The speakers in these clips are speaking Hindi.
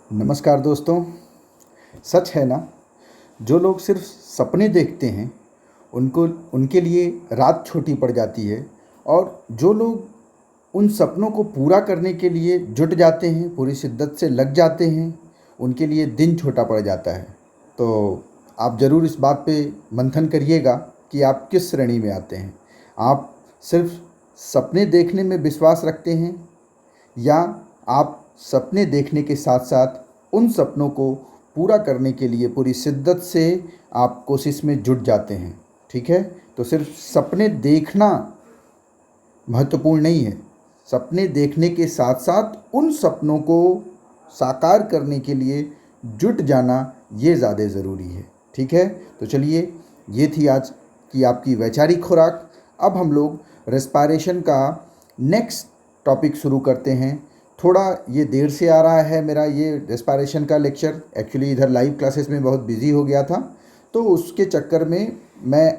नमस्कार दोस्तों। सच है ना, जो लोग सिर्फ सपने देखते हैं उनको उनके लिए रात छोटी पड़ जाती है, और जो लोग उन सपनों को पूरा करने के लिए जुट जाते हैं, पूरी शिद्दत से लग जाते हैं, उनके लिए दिन छोटा पड़ जाता है। तो आप ज़रूर इस बात पे मंथन करिएगा कि आप किस श्रेणी में आते हैं। आप सिर्फ सपने देखने में विश्वास रखते हैं, या आप सपने देखने के साथ साथ उन सपनों को पूरा करने के लिए पूरी शिद्दत से आप कोशिश में जुट जाते हैं। ठीक है, तो सिर्फ सपने देखना महत्वपूर्ण नहीं है, सपने देखने के साथ साथ उन सपनों को साकार करने के लिए जुट जाना ये ज़्यादा ज़रूरी है। ठीक है, तो चलिए, ये थी आज की आपकी वैचारिक खुराक। अब हम लोग रेस्पायरेशन का नेक्स्ट टॉपिक शुरू करते हैं। थोड़ा ये देर से आ रहा है मेरा ये रेस्पायरेशन का लेक्चर, एक्चुअली इधर लाइव क्लासेस में बहुत बिजी हो गया था, तो उसके चक्कर में मैं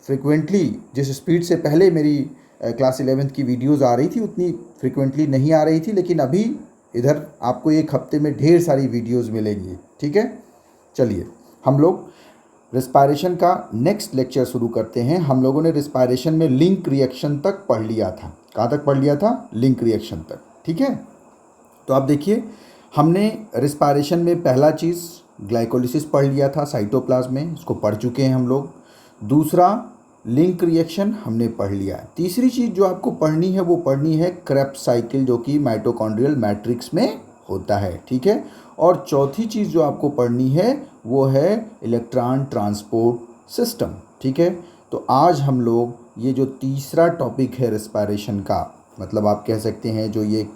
फ्रिक्वेंटली जिस स्पीड से पहले मेरी क्लास 11th की वीडियोस आ रही थी उतनी फ्रिक्वेंटली नहीं आ रही थी, लेकिन अभी इधर आपको एक हफ्ते में ढेर सारी वीडियोस मिलेंगी। ठीक है, चलिए हम लोग रेस्पायरेशन का नेक्स्ट लेक्चर शुरू करते हैं। हम लोगों ने रेस्पायरेशन में लिंक रिएक्शन तक पढ़ लिया था। कहाँ तक पढ़ लिया था? लिंक रिएक्शन तक। ठीक है, तो आप देखिए, हमने रेस्पायरेशन में पहला चीज़ ग्लाइकोलिसिस पढ़ लिया था साइटोप्लाज्म में, इसको पढ़ चुके हैं हम लोग। दूसरा लिंक रिएक्शन हमने पढ़ लिया। तीसरी चीज़ जो आपको पढ़नी है वो पढ़नी है क्रेब्स साइकिल, जो कि माइटोकॉन्ड्रियल मैट्रिक्स में होता है। ठीक है, और चौथी चीज़ जो आपको पढ़नी है वो है इलेक्ट्रॉन ट्रांसपोर्ट सिस्टम। ठीक है, तो आज हम लोग ये जो तीसरा टॉपिक है रेस्पायरेशन का, मतलब आप कह सकते हैं जो ये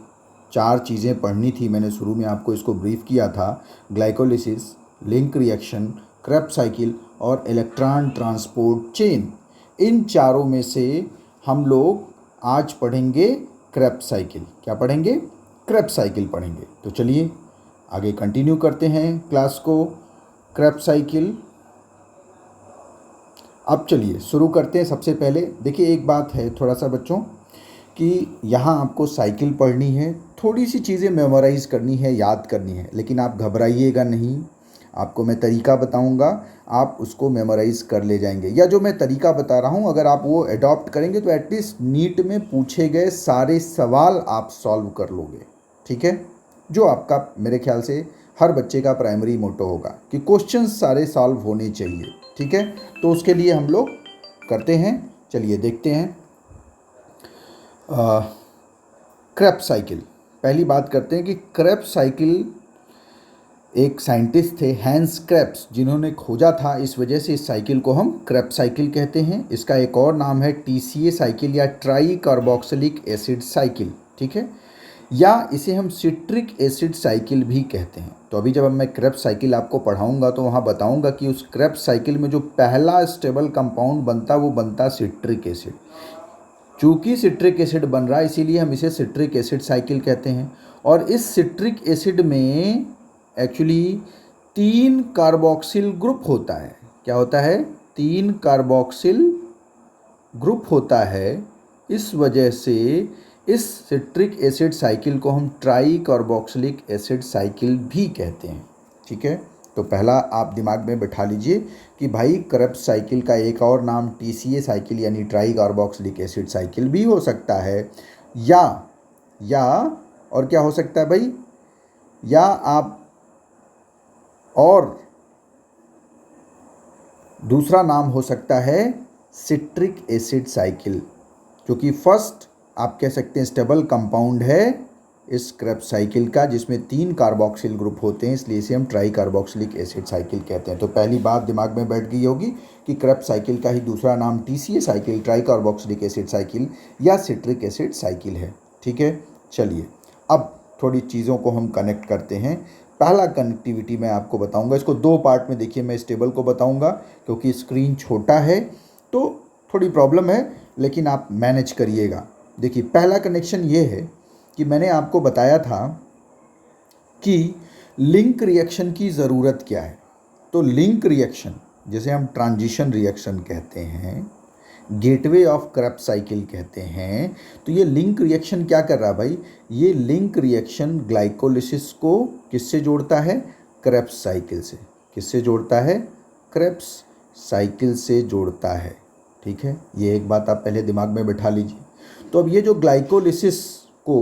4 चीज़ें पढ़नी थी, मैंने शुरू में आपको इसको ब्रीफ किया था, glycolysis, link reaction, Krebs cycle और इलेक्ट्रॉन ट्रांसपोर्ट चेन। इन चारों में से हम लोग आज पढ़ेंगे क्रेब्स साइकिल। क्या पढ़ेंगे? क्रेब्स साइकिल पढ़ेंगे। तो चलिए आगे कंटिन्यू करते हैं क्लास को। क्रेब्स साइकिल, अब चलिए शुरू करते हैं। सबसे पहले देखिए, एक बात है थोड़ा सा बच्चों, कि यहाँ आपको साइकिल पढ़नी है, थोड़ी सी चीज़ें मेमोराइज़ करनी है, याद करनी है, लेकिन आप घबराइएगा नहीं। आपको मैं तरीका बताऊंगा, आप उसको मेमोराइज़ कर ले जाएंगे, या जो मैं तरीका बता रहा हूँ अगर आप वो अडॉप्ट करेंगे तो एटलीस्ट नीट में पूछे गए सारे सवाल आप सॉल्व कर लोगे। ठीक है, जो आपका मेरे ख्याल से हर बच्चे का प्राइमरी मोटो होगा कि क्वेश्चन सारे सॉल्व होने चाहिए। ठीक है, तो उसके लिए हम लोग करते हैं। चलिए देखते हैं क्रेब्स साइकिल। पहली बात करते हैं कि क्रेब्स साइकिल एक साइंटिस्ट थे हैंस क्रेब्स, जिन्होंने खोजा था, इस वजह से इस साइकिल को हम क्रेब्स साइकिल कहते हैं। इसका एक और नाम है टीसीए साइकिल या ट्राई कार्बोक्सिलिक एसिड साइकिल। ठीक है, या इसे हम सिट्रिक एसिड साइकिल भी कहते हैं। तो अभी जब मैं क्रेब्स साइकिल आपको पढ़ाऊंगा तो वहाँ बताऊंगा कि उस क्रेब्स साइकिल में जो पहला स्टेबल कंपाउंड बनता वो बनता सिट्रिक एसिड। चूँकि सिट्रिक एसिड बन रहा है इसीलिए हम इसे सिट्रिक एसिड साइकिल कहते हैं। और इस सिट्रिक एसिड में एक्चुअली 3 कार्बोक्सिल ग्रुप होता है। क्या होता है? 3 कार्बोक्सिल ग्रुप होता है। इस वजह से इस सिट्रिक एसिड साइकिल को हम ट्राई कार्बोक्सिलिक एसिड साइकिल भी कहते हैं। ठीक है, तो पहला आप दिमाग में बैठा लीजिए कि भाई क्रेब्स साइकिल का एक और नाम टीसीए साइकिल यानी ट्राई कार्बोक्सिलिक एसिड साइकिल भी हो सकता है, या और क्या हो सकता है भाई, या आप और दूसरा नाम हो सकता है सिट्रिक एसिड साइकिल, क्योंकि फर्स्ट आप कह सकते हैं स्टेबल कंपाउंड है इस क्रेब्स साइकिल का, जिसमें 3 कार्बोक्सिल ग्रुप होते हैं, इसलिए इसे हम ट्राई कार्बोक्सिलिक एसिड साइकिल कहते हैं। तो पहली बात दिमाग में बैठ गई होगी कि क्रेब्स साइकिल का ही दूसरा नाम TCA cycle, try carboxylic acid cycle या सिट्रिक एसिड साइकिल है। ठीक है, चलिए अब थोड़ी चीज़ों को हम कनेक्ट करते हैं। पहला कनेक्टिविटी मैं आपको बताऊंगा, इसको 2 पार्ट में देखिए, मैं इस टेबल को बताऊंगा क्योंकि स्क्रीन छोटा है तो थोड़ी प्रॉब्लम है, लेकिन आप मैनेज करिएगा। देखिए, पहला कनेक्शन ये है कि मैंने आपको बताया था कि लिंक रिएक्शन की ज़रूरत क्या है। तो लिंक रिएक्शन, जिसे हम ट्रांजिशन रिएक्शन कहते हैं, गेटवे ऑफ क्रेब्स साइकिल कहते हैं। तो ये लिंक रिएक्शन क्या कर रहा है भाई, ये लिंक रिएक्शन ग्लाइकोलिसिस को किससे जोड़ता है, क्रेब्स साइकिल से। किससे जोड़ता है, क्रेब्स साइकिल से जोड़ता है। ठीक है, ये एक बात आप पहले दिमाग में बैठा लीजिए। तो अब ये जो ग्लाइकोलिसिस को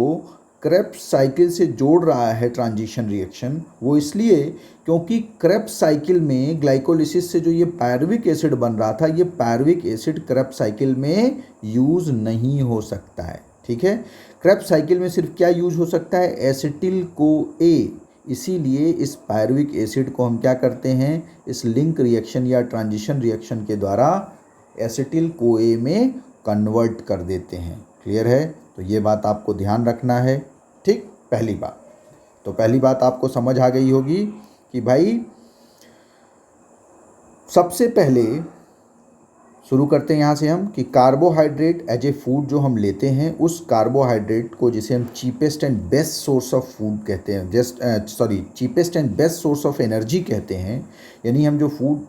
क्रेब्स साइकिल से जोड़ रहा है ट्रांजिशन रिएक्शन, वो इसलिए क्योंकि क्रेब्स साइकिल में ग्लाइकोलिसिस से जो ये पायरुविक एसिड बन रहा था, ये पायरुविक एसिड क्रेब्स साइकिल में यूज़ नहीं हो सकता है। ठीक है, क्रेब्स साइकिल में सिर्फ क्या यूज हो सकता है, एसिटिल को ए। इसीलिए इस पायरुविक एसिड को हम क्या करते हैं, इस लिंक रिएक्शन या ट्रांजिशन रिएक्शन के द्वारा एसिटिल को ए में कन्वर्ट कर देते हैं। क्लियर है, तो ये बात आपको ध्यान रखना है। ठीक, पहली बात तो पहली बात आपको समझ आ गई होगी कि भाई सबसे पहले शुरू करते हैं यहाँ से हम कि कार्बोहाइड्रेट एज ए फूड जो हम लेते हैं, उस कार्बोहाइड्रेट को जिसे हम cheapest and best source of food कहते हैं, cheapest and best source of energy कहते हैं। यानी हम जो फूड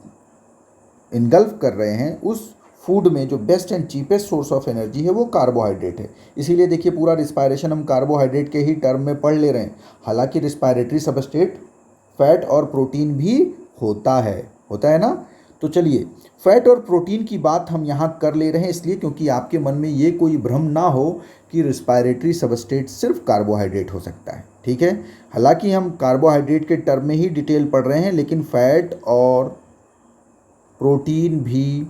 इनगल्फ कर रहे हैं, उस फूड में जो best and cheapest source of energy है वो कार्बोहाइड्रेट है। इसीलिए देखिए पूरा रिस्पायरेशन हम कार्बोहाइड्रेट के ही टर्म में पढ़ ले रहे हैं। हालांकि रिस्पायरेटरी सबस्ट्रेट फैट और प्रोटीन भी होता है ना। तो चलिए, फैट और प्रोटीन की बात हम यहाँ कर ले रहे हैं इसलिए क्योंकि आपके मन में ये कोई भ्रम ना हो कि रिस्पायरेटरी सबस्ट्रेट सिर्फ कार्बोहाइड्रेट हो सकता है। ठीक है, हालांकि हम कार्बोहाइड्रेट के टर्म में ही डिटेल पढ़ रहे हैं, लेकिन फैट और प्रोटीन भी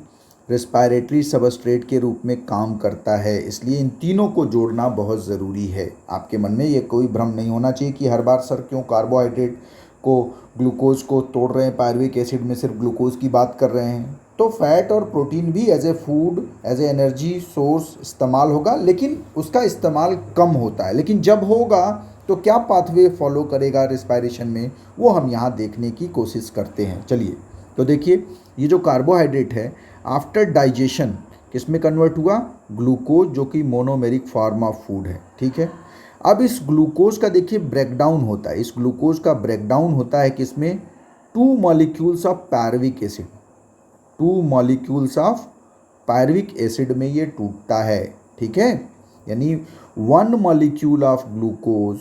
रेस्पायरेटरी सबस्ट्रेट के रूप में काम करता है। इसलिए इन तीनों को जोड़ना बहुत ज़रूरी है। आपके मन में ये कोई भ्रम नहीं होना चाहिए कि हर बार सर क्यों कार्बोहाइड्रेट को, ग्लूकोज को तोड़ रहे हैं, पायरुविक एसिड में सिर्फ ग्लूकोज की बात कर रहे हैं। तो फैट और प्रोटीन भी as a food, as a energy source इस्तेमाल होगा, लेकिन उसका इस्तेमाल कम होता है। लेकिन जब होगा तो क्या पाथवे फॉलो करेगा रिस्पायरेशन में, वो हम यहाँ देखने की कोशिश करते हैं। चलिए, तो देखिए ये जो कार्बोहाइड्रेट है आफ्टर डाइजेशन किस में कन्वर्ट हुआ, ग्लूकोज, जो कि मोनोमेरिक फॉर्म ऑफ फूड है। ठीक है, अब इस ग्लूकोज का देखिए ब्रेकडाउन होता है। इस ग्लूकोज का ब्रेकडाउन होता है किसमें, 2 molecules of pyruvic acid. 2 molecules of pyruvic acid में ये टूटता है। ठीक है, यानी 1 मॉलिक्यूल ऑफ ग्लूकोज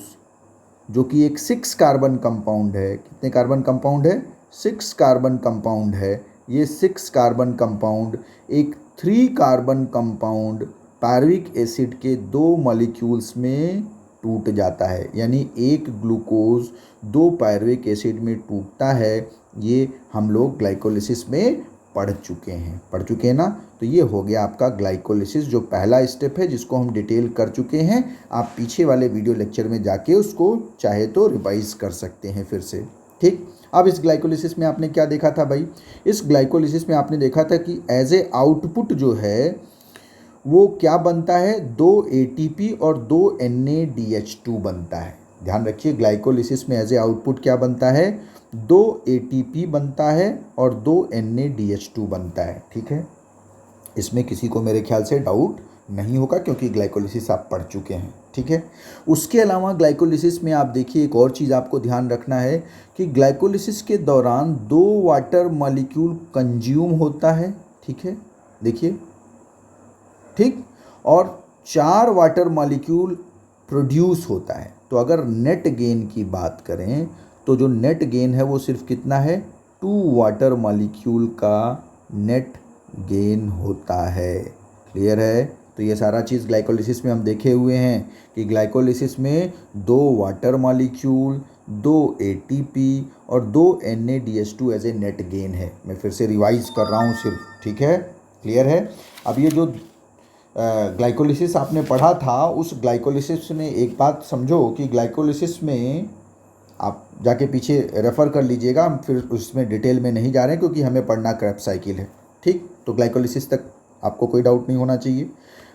जो कि एक 6 कार्बन कंपाउंड है। कितने कार्बन कंपाउंड है, 6 कार्बन कंपाउंड है। ये 6 कार्बन कंपाउंड एक 3 कार्बन कंपाउंड पायरुविक एसिड के 2 मॉलिक्यूल्स में टूट जाता है। यानी एक ग्लूकोज 2 पायरुविक एसिड में टूटता है। ये हम लोग ग्लाइकोलिसिस में पढ़ चुके हैं ना। तो ये हो गया आपका ग्लाइकोलिसिस, जो पहला स्टेप है जिसको हम डिटेल कर चुके हैं। आप पीछे वाले वीडियो लेक्चर में जाके उसको चाहे तो रिवाइज कर सकते हैं फिर से। ठीक, अब इस ग्लाइकोलिसिस में आपने क्या देखा था भाई, इस ग्लाइकोलिसिस में आपने देखा था कि एज ए आउटपुट जो है वो क्या बनता है, 2 ATP और 2 NADH2 बनता है। ध्यान रखिए, ग्लाइकोलिसिस में एज ए आउटपुट क्या बनता है, 2 ATP बनता है और 2 NADH2 बनता है। ठीक है, इसमें किसी को मेरे ख्याल से डाउट नहीं होगा क्योंकि ग्लाइकोलिसिस आप पढ़ चुके हैं। ठीक है, उसके अलावा ग्लाइकोलिसिस में आप देखिए एक और चीज़ आपको ध्यान रखना है कि ग्लाइकोलिसिस के दौरान 2 वाटर मॉलिक्यूल कंज्यूम होता है। ठीक है, देखिए, ठीक, और 4 वाटर मॉलिक्यूल प्रोड्यूस होता है। तो अगर नेट गेन की बात करें तो जो नेट गेन है वो सिर्फ कितना है, 2 वाटर मॉलिक्यूल का नेट गेन होता है। क्लियर है, तो ये सारा चीज़ ग्लाइकोलिसिस में हम देखे हुए हैं कि ग्लाइकोलिसिस में 2 वाटर मॉलिक्यूल, 2 ATP और 2 NADH2 as a net gain है। मैं फिर से रिवाइज कर रहा हूँ सिर्फ। ठीक है, क्लियर है। अब ये जो ग्लाइकोलिसिस आपने पढ़ा था, उस ग्लाइकोलिसिस में एक बात समझो कि ग्लाइकोलिसिस में आप जाके पीछे रेफ़र कर लीजिएगा, हम फिर उसमें डिटेल में नहीं जा रहे हैं क्योंकि हमें पढ़ना क्रेब्स साइकिल है। ठीक, तो ग्लाइकोलिसिस तक आपको कोई डाउट नहीं होना चाहिए।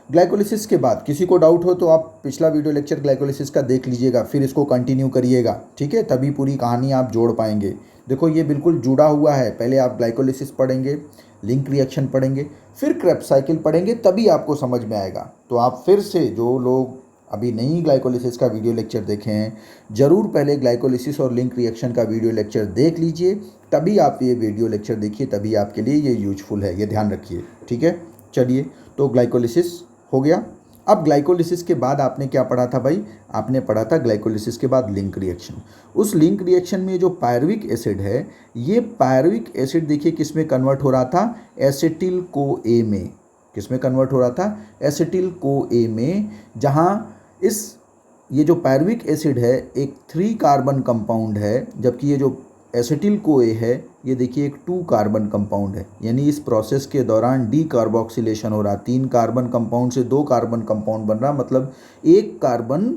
ग्लाइकोलिसिस के बाद किसी को डाउट हो तो आप पिछला वीडियो लेक्चर ग्लाइकोलिसिस का देख लीजिएगा, फिर इसको कंटिन्यू करिएगा। ठीक है, तभी पूरी कहानी आप जोड़ पाएंगे। देखो ये बिल्कुल जुड़ा हुआ है। पहले आप ग्लाइकोलिसिस पढ़ेंगे, लिंक रिएक्शन पढ़ेंगे, फिर क्रेब्स साइकिल पढ़ेंगे, तभी आपको समझ में आएगा। तो आप फिर से, जो लोग अभी नहीं ग्लाइकोलिसिस का वीडियो लेक्चर देखे हैं, ज़रूर पहले ग्लाइकोलिसिस और लिंक रिएक्शन का वीडियो लेक्चर देख लीजिए, तभी आप ये वीडियो लेक्चर देखिए, तभी आपके लिए ये यूजफुल है। ये ध्यान रखिए। ठीक है, चलिए, तो ग्लाइकोलिसिस हो गया। अब ग्लाइकोलिसिस के बाद आपने क्या पढ़ा था भाई? आपने पढ़ा था ग्लाइकोलिसिस के बाद लिंक रिएक्शन। उस लिंक रिएक्शन में जो पायरुविक एसिड है, ये पायरुविक एसिड देखिए किस में कन्वर्ट हो रहा था? एसिटिल को ए में। किस में कन्वर्ट हो रहा था? एसिटिल को ए में, जहाँ ये जो पायरुविक एसिड है एक 3 कार्बन कंपाउंड है, जबकि ये जो एसिटिल को ए है ये देखिए एक 2 कार्बन कंपाउंड है। यानी इस प्रोसेस के दौरान डी कार्बोक्सिलेशन हो रहा, 3 कार्बन कंपाउंड से 2 कार्बन कंपाउंड बन रहा, मतलब 1 कार्बन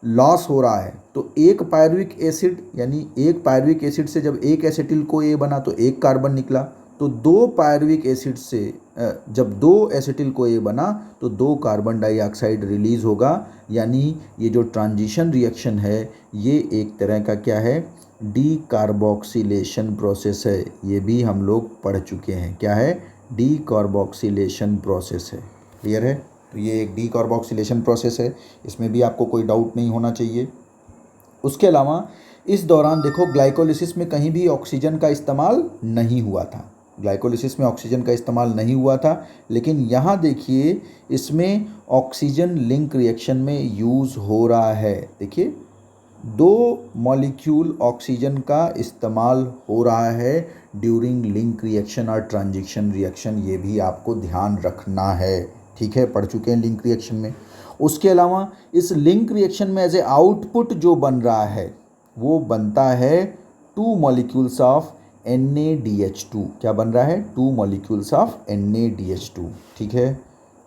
लॉस हो रहा है। तो एक पायरुविक एसिड, यानी एक पायरुविक एसिड से जब एक एसिटिल को ए बना तो 1 कार्बन निकला। तो 2 पायरुविक एसिड से जब 2 एसिटिल को ए बना तो 2 कार्बन डाइऑक्साइड रिलीज होगा। यानी ये जो ट्रांजिशन रिएक्शन है ये एक तरह का क्या है? डी कार्बोक्सिलेशन प्रोसेस है। ये भी हम लोग पढ़ चुके हैं। क्या है? डी कार्बोक्सिलेशन प्रोसेस है। क्लियर है? तो ये एक डी कार्बोक्सिलेशन प्रोसेस है, इसमें भी आपको कोई डाउट नहीं होना चाहिए। उसके अलावा इस दौरान देखो ग्लाइकोलिसिस में कहीं भी ऑक्सीजन का इस्तेमाल नहीं हुआ था। ग्लाइकोलिसिस में ऑक्सीजन का इस्तेमाल नहीं हुआ था, लेकिन यहाँ देखिए इसमें ऑक्सीजन लिंक रिएक्शन में यूज़ हो रहा है। देखिए 2 मॉलिक्यूल ऑक्सीजन का इस्तेमाल हो रहा है ड्यूरिंग लिंक रिएक्शन और ट्रांजिशन रिएक्शन। ये भी आपको ध्यान रखना है। ठीक है, पढ़ चुके हैं लिंक रिएक्शन में। उसके अलावा इस लिंक रिएक्शन में एज ए आउटपुट जो बन रहा है वो बनता है 2 मॉलिक्यूल्स ऑफ NaDH2। क्या बन रहा है? 2 मॉलिक्यूल्स ऑफ NaDH2। ठीक है,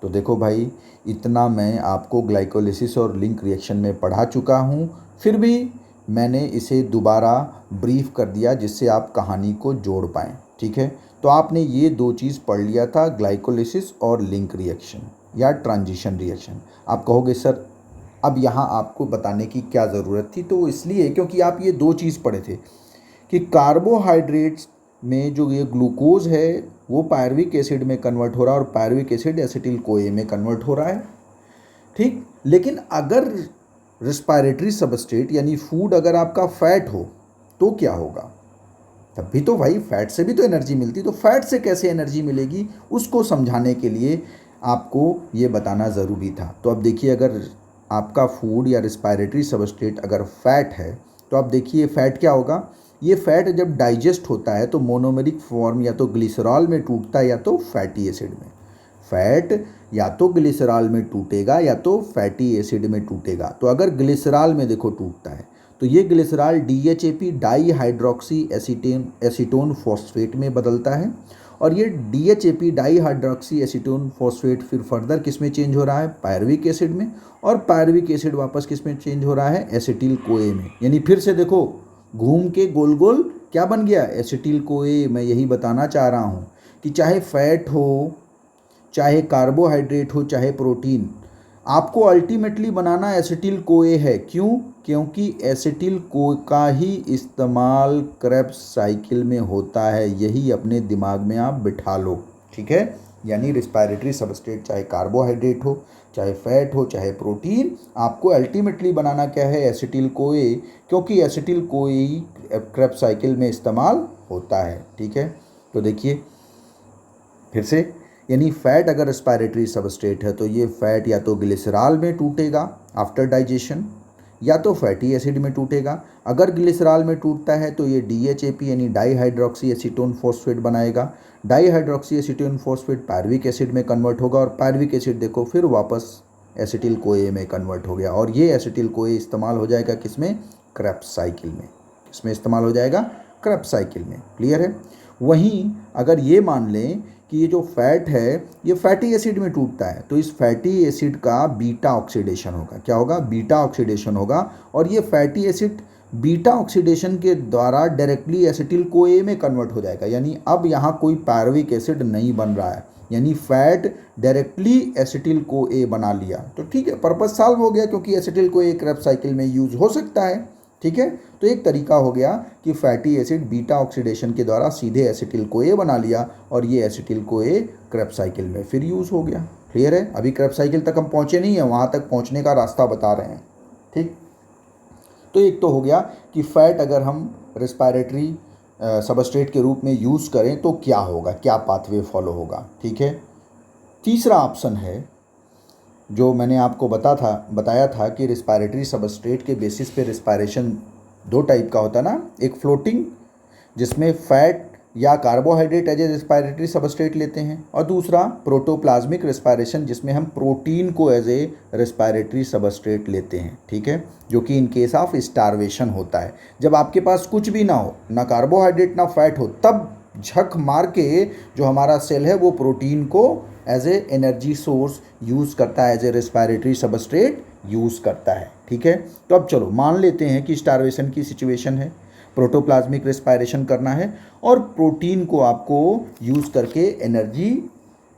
तो देखो भाई इतना मैं आपको ग्लाइकोलिसिस और लिंक रिएक्शन में पढ़ा चुका हूँ, फिर भी मैंने इसे दोबारा ब्रीफ कर दिया जिससे आप कहानी को जोड़ पाएँ। ठीक है, तो आपने ये 2 चीज़ पढ़ लिया था, ग्लाइकोलिसिस और लिंक रिएक्शन या ट्रांजिशन रिएक्शन। आप कहोगे सर अब यहाँ आपको बताने की क्या ज़रूरत थी? तो इसलिए क्योंकि आप ये 2 चीज़ पढ़े थे कि कार्बोहाइड्रेट्स में जो ये ग्लूकोज है वो पायरुविक एसिड में कन्वर्ट हो रहा है और पायरुविक एसिड एसिटिल को ए में कन्वर्ट हो रहा है। ठीक, लेकिन अगर रिस्पायरेटरी सबस्ट्रेट यानी फूड अगर आपका फैट हो तो क्या होगा? तब भी तो भाई फैट से भी तो एनर्जी मिलती, तो फैट से कैसे एनर्जी मिलेगी उसको समझाने के लिए आपको ये बताना ज़रूरी था। तो अब देखिए अगर आपका फूड या रिस्पायरेटरी सबस्ट्रेट अगर फैट है तो अब देखिए फैट क्या होगा? ये फैट जब डाइजेस्ट होता है तो मोनोमेरिक फॉर्म या तो ग्लिसरॉल में टूटता है या तो फैटी एसिड में। फैट या तो ग्लिसरॉल में टूटेगा या तो फैटी एसिड में टूटेगा। तो अगर ग्लिसरॉल में देखो टूटता है तो ये glycerol DHAP di hydroxy acetone phosphate में बदलता है और ये DHAP di hydroxy acetone phosphate फिर फर्दर किस में चेंज हो रहा है? पायरुविक एसिड में। और पायरुविक एसिड वापस किस में चेंज हो रहा है? एसिटिल को ए में। यानी फिर से देखो घूम के गोल गोल क्या बन गया? एसिटिल को ए। मैं यही बताना चाह रहा हूँ कि चाहे फैट हो, चाहे कार्बोहाइड्रेट हो, चाहे प्रोटीन, आपको अल्टीमेटली बनाना एसिटिल को ए है। क्यों? क्योंकि एसिटिल को का ही इस्तेमाल क्रेब्स साइकिल में होता है। यही अपने दिमाग में आप बिठा लो। ठीक है, यानी रिस्पायरेटरी सबस्ट्रेट चाहे कार्बोहाइड्रेट हो, चाहे फैट हो, चाहे प्रोटीन, आपको अल्टीमेटली बनाना क्या है? एसिटिल को ए, क्योंकि एसिटिल को ए ही क्रेब्स साइकिल में इस्तेमाल होता है। ठीक है, तो देखिए फिर से, यानी फैट अगर रिस्पायरेटरी सबस्ट्रेट है तो ये फैट या तो ग्लिसरॉल में टूटेगा आफ्टर डाइजेशन या तो फैटी एसिड में टूटेगा। अगर ग्लिसरॉल में टूटता है तो ये DHAP यानी डाई हाइड्रोक्सी एसीटोन फॉस्फेट बनाएगा। Di hydroxy acetone phosphate pyruvic acid में कन्वर्ट होगा और पायरुविक एसिड देखो फिर वापस एसिटिल को ए में कन्वर्ट हो गया और ये एसिटिल को ए इस्तेमाल हो जाएगा किसमें? क्रेब्स साइकिल में। किसमें इस्तेमाल हो जाएगा? क्रेब्स साइकिल में। क्लियर है? वहीं अगर ये मान लें कि ये जो फैट है ये फैटी एसिड में टूटता है तो इस फैटी एसिड का बीटा ऑक्सीडेशन होगा। क्या होगा? बीटा ऑक्सीडेशन होगा और ये फैटी एसिड बीटा ऑक्सीडेशन के द्वारा डायरेक्टली एसिटिल को ए में कन्वर्ट हो जाएगा। यानी अब यहाँ कोई पायरुविक एसिड नहीं बन रहा है, यानी फैट डायरेक्टली एसिटिल को ए बना लिया। तो ठीक है, पर्पस सॉल्व हो गया क्योंकि एसिटिल को ए क्रेब्स साइकिल में यूज़ हो सकता है। ठीक है, तो एक तरीका हो गया कि फैटी एसिड बीटा ऑक्सीडेशन के द्वारा सीधे एसिटिल को ए बना लिया और ये एसिटिल को ए क्रेब्स साइकिल में फिर यूज़ हो गया। क्लियर है? अभी क्रेब्स साइकिल तक हम पहुँचे नहीं हैं, वहाँ तक पहुँचने का रास्ता बता रहे हैं। ठीक, तो एक तो हो गया कि फैट अगर हम रिस्पायरेटरी सबस्ट्रेट के रूप में यूज़ करें तो क्या होगा, क्या पाथवे फॉलो होगा। ठीक है, तीसरा ऑप्शन है जो मैंने आपको बताया था कि रिस्पायरेटरी सबस्ट्रेट के बेसिस पे रिस्पायरेशन दो टाइप का होता है ना, एक फ्लोटिंग जिसमें फैट या carbohydrate as a respiratory substrate लेते हैं, और दूसरा प्रोटोप्लाज्मिक रिस्पायरेशन जिसमें हम प्रोटीन को एज ए रिस्पायरेटरी सबस्ट्रेट लेते हैं, ठीक है, जो कि इन केस ऑफ स्टारवेशन होता है। जब आपके पास कुछ भी ना हो, ना कार्बोहाइड्रेट ना फैट हो, तब झक मार के जो हमारा सेल है वो प्रोटीन को as a energy source use करता है, as a respiratory substrate use करता है, ठीक है। तो अब चलो मान लेते हैं कि स्टारवेशन की सिचुएशन है, प्रोटोप्लाज्मिक रेस्पायरेशन करना है और प्रोटीन को आपको यूज़ करके एनर्जी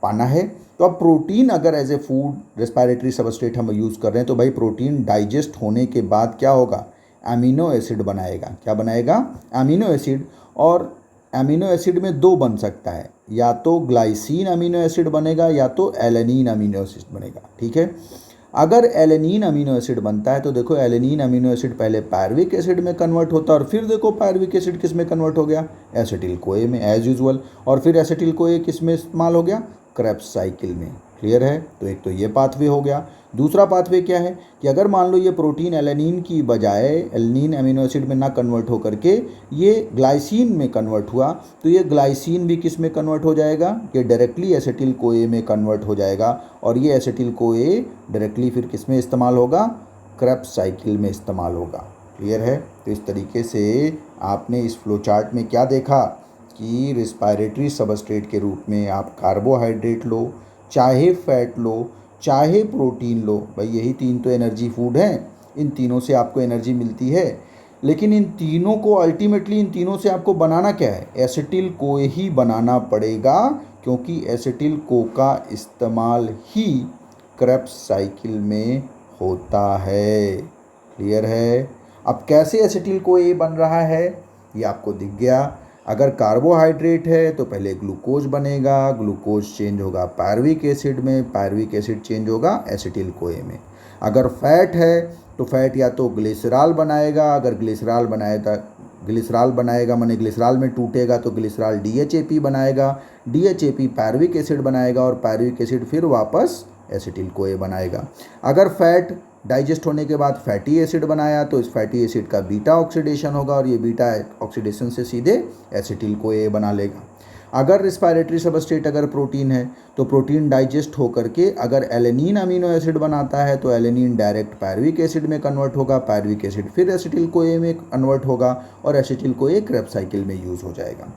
पाना है। तो अब प्रोटीन अगर as a food respiratory substrate हम यूज़ कर रहे हैं तो भाई प्रोटीन डाइजेस्ट होने के बाद क्या होगा, अमीनो एसिड बनाएगा। क्या बनाएगा? Amino acid. और अमीनो एसिड में दो बन सकता है, या तो ग्लाइसिन अमीनो एसिड बनेगा या तो एलेनिन अमीनो एसिड बनेगा, ठीक है। अगर एलेनिन अमीनो एसिड बनता है तो देखो एलेनिन अमीनो एसिड पहले पायरुविक एसिड में कन्वर्ट होता है और फिर देखो पायरुविक एसिड किस में कन्वर्ट हो गया, एसिटिल कोए में एज यूजुअल, और फिर एसिटिल कोए किस में इस्तेमाल हो गया, क्रेब्स साइकिल में। क्लियर है? तो एक तो ये पाथवे हो गया। दूसरा पाथवे क्या है कि अगर मान लो ये प्रोटीन एलेनिन की बजाय एलेनिन अमीनो एसिड में ना कन्वर्ट हो करके ये ग्लाइसिन में कन्वर्ट हुआ, तो ये ग्लाइसिन भी किस में कन्वर्ट हो जाएगा, ये डायरेक्टली एसिटिल कोए में कन्वर्ट हो जाएगा, और ये एसिटिल कोए डायरेक्टली फिर किस में इस्तेमाल होगा, क्रेब्स साइकिल में इस्तेमाल होगा। क्लियर है? तो इस तरीके से आपने इस फ्लो चार्ट में क्या देखा कि रिस्पायरेटरी सबस्ट्रेट के रूप में आप कार्बोहाइड्रेट लो, चाहे फैट लो, चाहे प्रोटीन लो, भाई यही तीन तो एनर्जी फूड हैं, इन तीनों से आपको एनर्जी मिलती है। लेकिन इन तीनों को अल्टीमेटली इन तीनों से आपको बनाना क्या है, एसिटिल कोए ही बनाना पड़ेगा, क्योंकि एसिटिल को का इस्तेमाल ही क्रेब्स साइकिल में होता है। क्लियर है? अब कैसे एसिटिल कोए बन रहा है ये आपको दिख गया। अगर कार्बोहाइड्रेट है तो पहले ग्लूकोज बनेगा, ग्लूकोज चेंज होगा पायरुविक एसिड में, पायरुविक एसिड चेंज होगा एसिटिल कोए में। अगर फैट है तो फैट या तो ग्लिसरॉल बनाएगा, अगर ग्लिसरॉल बनाएगा माने ग्लिसरॉल में टूटेगा तो ग्लिसरॉल DHAP बनाएगा, DHAP पायरुविक एसिड बनाएगा और पायरुविक एसिड फिर वापस एसिटिल कोए बनाएगा। अगर फैट डाइजेस्ट होने के बाद फैटी एसिड बनाया तो इस फैटी एसिड का बीटा ऑक्सीडेशन होगा और ये बीटा ऑक्सीडेशन से सीधे एसिटिल कोए बना लेगा। अगर रिस्पायरेटरी सबस्ट्रेट अगर प्रोटीन है तो प्रोटीन डाइजेस्ट होकर के अगर एलेनिन अमीनो एसिड बनाता है तो एलेनिन डायरेक्ट पायरुविक एसिड में कन्वर्ट होगा, पायरुविक एसिड फिर एसिटिल कोए में कन्वर्ट होगा और एसिटिल कोए क्रेब्स साइकिल में यूज़ हो जाएगा।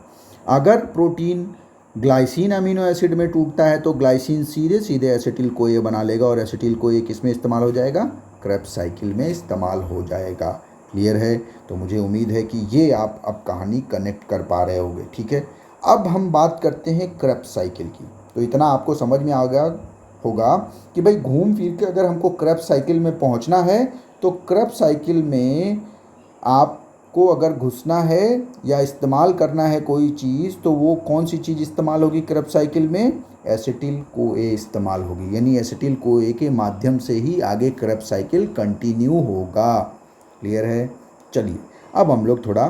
अगर प्रोटीन ग्लाइसिन अमीनो एसिड में टूटता है तो ग्लाइसिन सीधे सीधे एसिटिल कोए बना लेगा और एसिटिल कोए किस में इस्तेमाल हो जाएगा, क्रेब्स साइकिल में इस्तेमाल हो जाएगा। क्लियर है? तो मुझे उम्मीद है कि ये आप अब कहानी कनेक्ट कर पा रहे होंगे। ठीक है, अब हम बात करते हैं क्रेब्स साइकिल की। तो इतना आपको समझ में आ गया होगा कि भाई घूम फिर के अगर हमको क्रेब्स साइकिल में पहुंचना है तो क्रेब्स साइकिल में आपको अगर घुसना है या इस्तेमाल करना है कोई चीज़ तो वो कौन सी चीज़ इस्तेमाल होगी क्रेब्स साइकिल में, एसिटिल कोए इस्तेमाल होगी। यानी एसिटिल कोए के माध्यम से ही आगे क्रेब्स साइकिल कंटिन्यू होगा। क्लियर है? चलिए अब हम लोग थोड़ा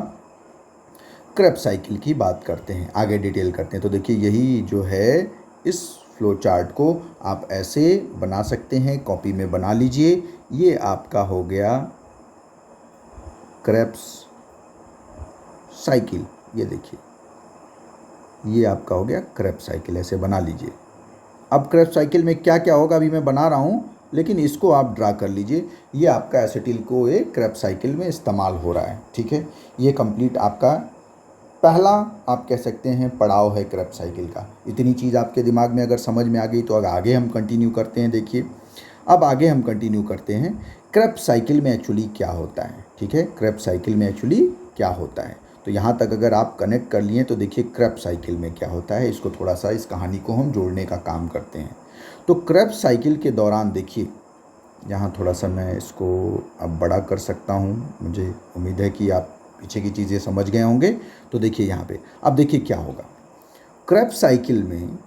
क्रेब्स साइकिल की बात करते हैं, आगे डिटेल करते हैं। तो देखिए यही जो है इस फ्लो चार्ट को आप ऐसे बना सकते हैं, कॉपी में बना लीजिए। ये आपका हो गया क्रेब्स साइकिल, ये देखिए ये आपका हो गया क्रेब्स साइकिल, ऐसे बना लीजिए। अब क्रेब्स साइकिल में क्या क्या होगा अभी मैं बना रहा हूँ, लेकिन इसको आप ड्रा कर लीजिए। ये आपका एसिटिल कोए क्रेब्स साइकिल में इस्तेमाल हो रहा है। ठीक है, ये कंप्लीट आपका पहला आप कह सकते हैं पड़ाव है क्रेब्स साइकिल का। इतनी चीज़ आपके दिमाग में अगर समझ में आ गई तो आगे हम कंटिन्यू करते हैं। देखिए अब आगे हम कंटिन्यू करते हैं क्रेब्स साइकिल में एक्चुअली क्या होता है। ठीक है, क्रेब्स साइकिल में एक्चुअली क्या होता है, तो यहाँ तक अगर आप कनेक्ट कर लिए तो देखिए क्रेब्स साइकिल में क्या होता है, इसको थोड़ा सा इस कहानी को हम जोड़ने का काम करते हैं। तो क्रेब्स साइकिल के दौरान देखिए यहाँ थोड़ा सा मैं इसको अब बड़ा कर सकता हूँ, मुझे उम्मीद है कि आप पीछे की चीज़ें समझ गए होंगे। तो देखिए यहाँ पे अब देखिए क्या होगा क्रेब्स साइकिल में।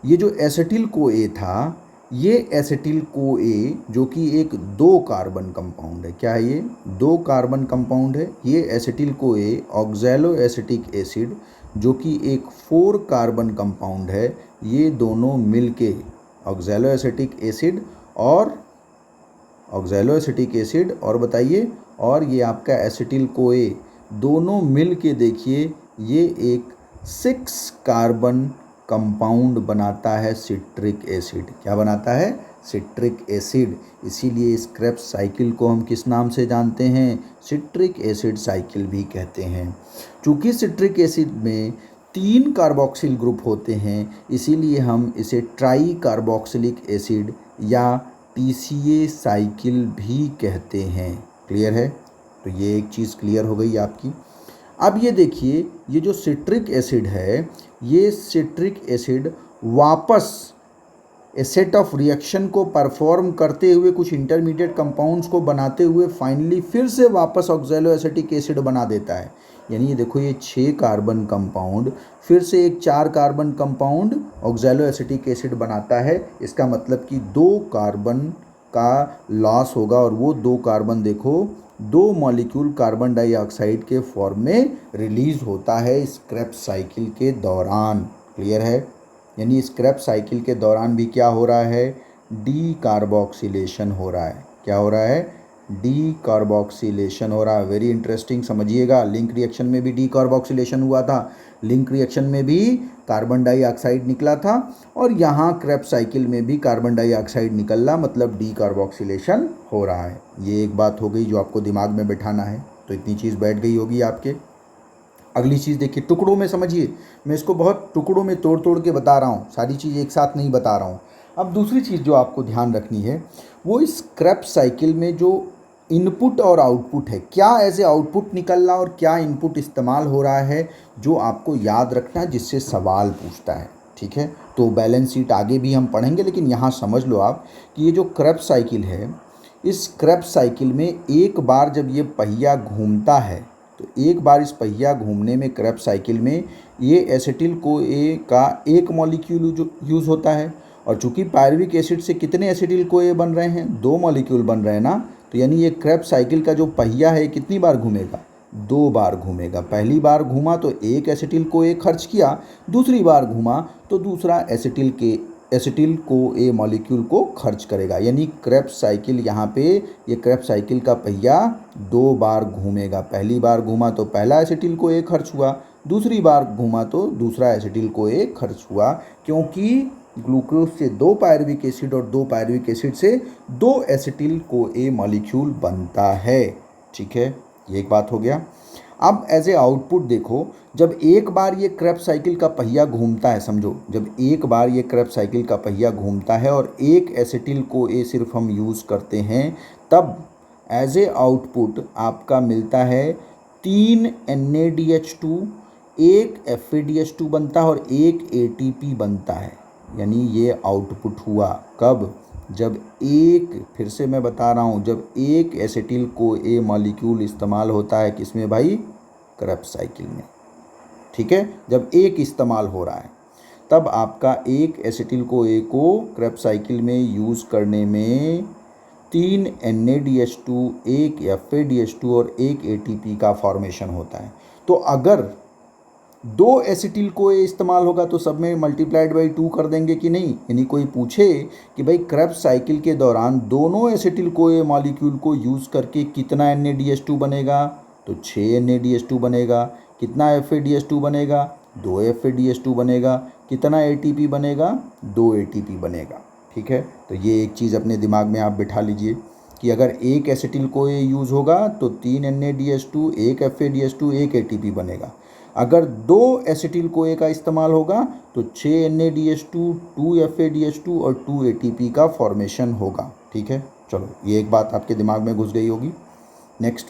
ये जो एसिटिल कोए था, ये एसिटिल कोए जो कि एक 2 कार्बन कंपाउंड है, क्या है ये 2 कार्बन कंपाउंड है। ये एसिटिल कोए ऑक्सैलो एसिटिक एसिड जो कि एक 4 कार्बन कंपाउंड है, ये दोनों मिलके ऑक्सैलोएसिटिक एसिड और बताइए, और ये आपका एसिटिल कोए, दोनों मिल के देखिए ये एक 6 कार्बन कंपाउंड बनाता है सिट्रिक एसिड। क्या बनाता है? Citric acid. इसीलिए इस क्रेब्स साइकिल को हम किस नाम से जानते हैं? सिट्रिक एसिड साइकिल भी कहते हैं। चूँकि सिट्रिक एसिड में 3 कार्बोक्सिल ग्रुप होते हैं, इसीलिए हम इसे ट्राई कार्बोक्सिलिक एसिड या TCA साइकिल भी कहते हैं। क्लियर है? तो ये एक चीज़ क्लियर हो गई आपकी। अब ये देखिए, ये जो सिट्रिक एसिड है, ये सिट्रिक एसिड वापस ए सेट ऑफ रिएक्शन को परफॉर्म करते हुए कुछ इंटरमीडिएट कंपाउंड्स को बनाते हुए फाइनली फिर से वापस ऑक्सैलोएसिटिक एसिड बना देता है। यानी ये देखो, ये 6 कार्बन कंपाउंड फिर से एक 4 कार्बन कंपाउंड ऑक्सैलोएसिटिक एसिड बनाता है। इसका मतलब कि 2 कार्बन का लॉस होगा, और वो 2 कार्बन देखो 2 मॉलिक्यूल कार्बन डाइऑक्साइड के फॉर्म में रिलीज होता है इस क्रेब्स साइकिल के दौरान। क्लियर है? यानी इस क्रेब्स साइकिल के दौरान भी क्या हो रहा है? डी कार्बोक्सिलेशन हो रहा है। क्या हो रहा है? डी कार्बोक्सिलेशन हो रहा है। वेरी इंटरेस्टिंग, समझिएगा। लिंक रिएक्शन में भी डी कार्बोक्सिलेशन हुआ था, लिंक रिएक्शन में भी कार्बन डाइऑक्साइड निकला था, और यहाँ क्रेब्स साइकिल में भी कार्बन डाइऑक्साइड निकल रहा, मतलब डी कार्बोक्सिलेशन हो रहा है। ये एक बात हो गई जो आपको दिमाग में बैठाना है। तो इतनी चीज़ बैठ गई होगी आपके। अगली चीज़ देखिए, टुकड़ों में समझिए। मैं इसको बहुत टुकड़ों में तोड़ तोड़ के बता रहा हूँ, सारी चीज़ एक साथ नहीं बता रहा हूँ। अब दूसरी चीज़ जो आपको ध्यान रखनी है, वो इस क्रेब्स साइकिल में जो इनपुट और आउटपुट है, क्या एज ए आउटपुट निकल रहा और क्या इनपुट इस्तेमाल हो रहा है, जो आपको याद रखना है, जिससे सवाल पूछता है। ठीक है? तो बैलेंस शीट आगे भी हम पढ़ेंगे, लेकिन यहाँ समझ लो आप कि ये जो क्रेब्स साइकिल है, इस क्रेब्स साइकिल में एक बार जब ये पहिया घूमता है, तो एक बार इस पहिया घूमने में क्रेब्स साइकिल में ये एसिटिल कोए का एक मॉलिक्यूल यूज़ होता है। और चूंकि पायरुविक एसिड से कितने एसिटिल कोए बन रहे हैं? 2 मॉलिक्यूल बन रहे हैं ना। तो यानी ये क्रेब्स साइकिल का जो पहिया है कितनी बार घूमेगा? 2 बार घूमेगा। पहली बार घूमा तो एक एसिटिल कोए खर्च किया, दूसरी बार घूमा तो दूसरा एसिटिल कोए मॉलिक्यूल को खर्च करेगा। यानी क्रेब्स साइकिल यहाँ पे, ये क्रेब्स साइकिल का पहिया 2 बार घूमेगा। पहली बार घूमा तो पहला एसिटिल कोए खर्च हुआ, दूसरी बार घूमा तो दूसरा एसिटिल कोए खर्च हुआ, क्योंकि ग्लूकोज से 2 पायरुविक एसिड और 2 पायरुविक एसिड से 2 एसिटिल कोए मॉलिक्यूल बनता है। ठीक है? ये एक बात हो गया। अब एज ए आउटपुट देखो, जब एक बार ये क्रेब्स साइकिल का पहिया घूमता है, समझो, जब एक बार ये क्रेब्स साइकिल का पहिया घूमता है और एक एसिटिल कोए सिर्फ हम यूज़ करते हैं, तब एज ए आउटपुट आपका मिलता है 3 NaDH2, एक FADH2 बनता है और एक ATP बनता है। यानी ये आउटपुट हुआ कब? जब एक, फिर से मैं बता रहा हूँ, जब एक एसिटिल कोए मॉलिक्यूल इस्तेमाल होता है किसमें भाई? क्रेब्स साइकिल में। ठीक है? जब एक इस्तेमाल हो रहा है, तब आपका एक एसिटिल कोए को क्रेब्स साइकिल में यूज़ करने में 3 NaDH2, एक FADH2 और एक ATP का फॉर्मेशन होता है। तो अगर 2 एसिटिल कोए इस्तेमाल होगा तो सब में मल्टीप्लाइड बाई 2 कर देंगे कि नहीं? यानी कोई पूछे कि भाई क्रेब्स साइकिल के दौरान दोनों एसिटिल कोए मॉलिक्यूल को यूज़ करके कितना NaDH2 बनेगा? तो 6 NaDH2 बनेगा। कितना FADH2 बनेगा? 2 FADH2 बनेगा। कितना ATP बनेगा? 2 ATP बनेगा। ठीक है? तो ये एक चीज़ अपने दिमाग में आप बिठा लीजिए कि अगर एक एसिटिल कोए यूज़ होगा तो 3 NaDH2, एक FADH2, एक ATP बनेगा। अगर 2 एसिटिल कोए का इस्तेमाल होगा तो 6 NaDH2, 2 FADH2 और 2 ATP का फॉर्मेशन होगा। ठीक है? चलो, ये एक बात आपके दिमाग में घुस गई होगी। नेक्स्ट,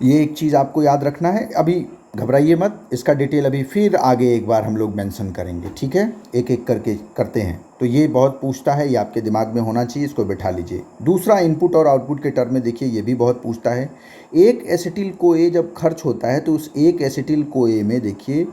ये एक चीज़ आपको याद रखना है, अभी घबराइए मत, इसका डिटेल अभी फिर आगे एक बार हम लोग मेंशन करेंगे। ठीक है? एक एक करके करते हैं। तो ये बहुत पूछता है, ये आपके दिमाग में होना चाहिए, इसको बैठा लीजिए। दूसरा, इनपुट और आउटपुट के टर्म में देखिए, ये भी बहुत पूछता है। एक एसिटिल कोए जब खर्च होता है तो उस एक एसिटिल कोए में देखिए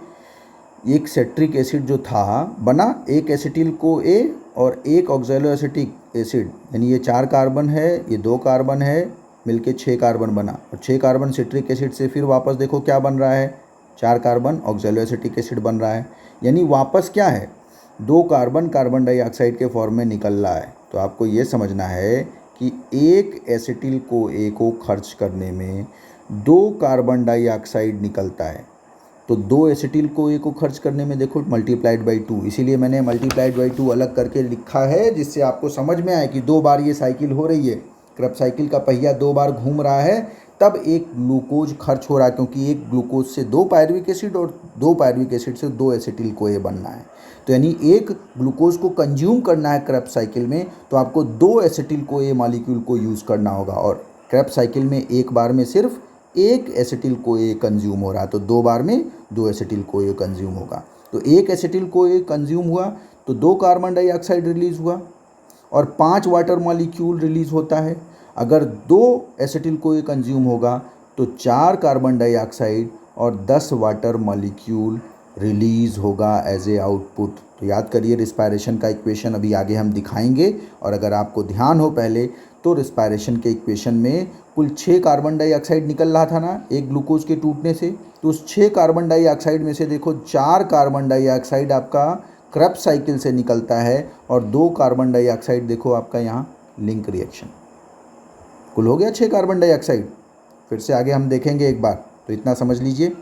एक सिट्रिक एसिड जो था बना, एक एसिटिल कोए और एक ऑक्सैलोएसिटिक एसिड, यानी ये 4 कार्बन है, ये 2 कार्बन है, मिलके 6 कार्बन बना, और 6 कार्बन सिट्रिक एसिड से फिर वापस देखो क्या बन रहा है? 4 कार्बन ऑक्सैलोएसिटिक एसिड बन रहा है, यानी वापस क्या है, 2 कार्बन कार्बन डाइऑक्साइड के फॉर्म में निकल रहा है। तो आपको ये समझना है कि एक एसिटिल CoA को खर्च करने में 2 कार्बन डाइऑक्साइड निकलता है। तो 2 एसिटिल CoA को खर्च करने में देखो मल्टीप्लाइड बाई 2, इसीलिए मैंने मल्टीप्लाइड बाई 2 अलग करके लिखा है, जिससे आपको समझ में आए कि 2 बार ये साइकिल हो रही है, क्रेब्स साइकिल का पहिया 2 बार घूम रहा है, तब एक ग्लूकोज खर्च हो रहा है, क्योंकि एक ग्लूकोज से 2 पायरुविक एसिड और 2 पायरुविक एसिड से 2 एसिटिल CoA बनना है। तो यानी एक ग्लूकोज को कंज्यूम करना है क्रेब्स साइकिल में, तो आपको 2 एसिटिल CoA मॉलिक्यूल को यूज़ करना होगा, और क्रेब्स साइकिल में एक बार में सिर्फ एक एसिटिल CoA कंज्यूम हो रहा है, तो 2 बार में 2 एसिटिल CoA कंज्यूम होगा। तो एक एसिटिल CoA कंज्यूम हुआ तो 2 कार्बन डाइऑक्साइड रिलीज़ हुआ और 5 वाटर मॉलिक्यूल रिलीज़ होता है। अगर 2 एसिटिल CoA कंज्यूम होगा तो 4 कार्बन डाइऑक्साइड और 10 वाटर मॉलिक्यूल रिलीज़ होगा एज ए आउटपुट। तो याद करिए, रिस्पायरेशन का इक्वेशन अभी आगे हम दिखाएंगे, और अगर आपको ध्यान हो पहले तो रिस्पायरेशन के इक्वेशन में कुल 6 कार्बन डाइऑक्साइड निकल रहा था ना एक ग्लूकोज के टूटने से, तो उस 6 कार्बन डाइऑक्साइड में से देखो 4 कार्बन डाइऑक्साइड आपका क्रेब्स साइकिल से निकलता है और 2 कार्बन डाइऑक्साइड देखो आपका यहाँ लिंक रिएक्शन। कुल हो गया 6 कार्बन डाइऑक्साइड। फिर से आगे हम देखेंगे एक बार, तो इतना समझ लीजिए,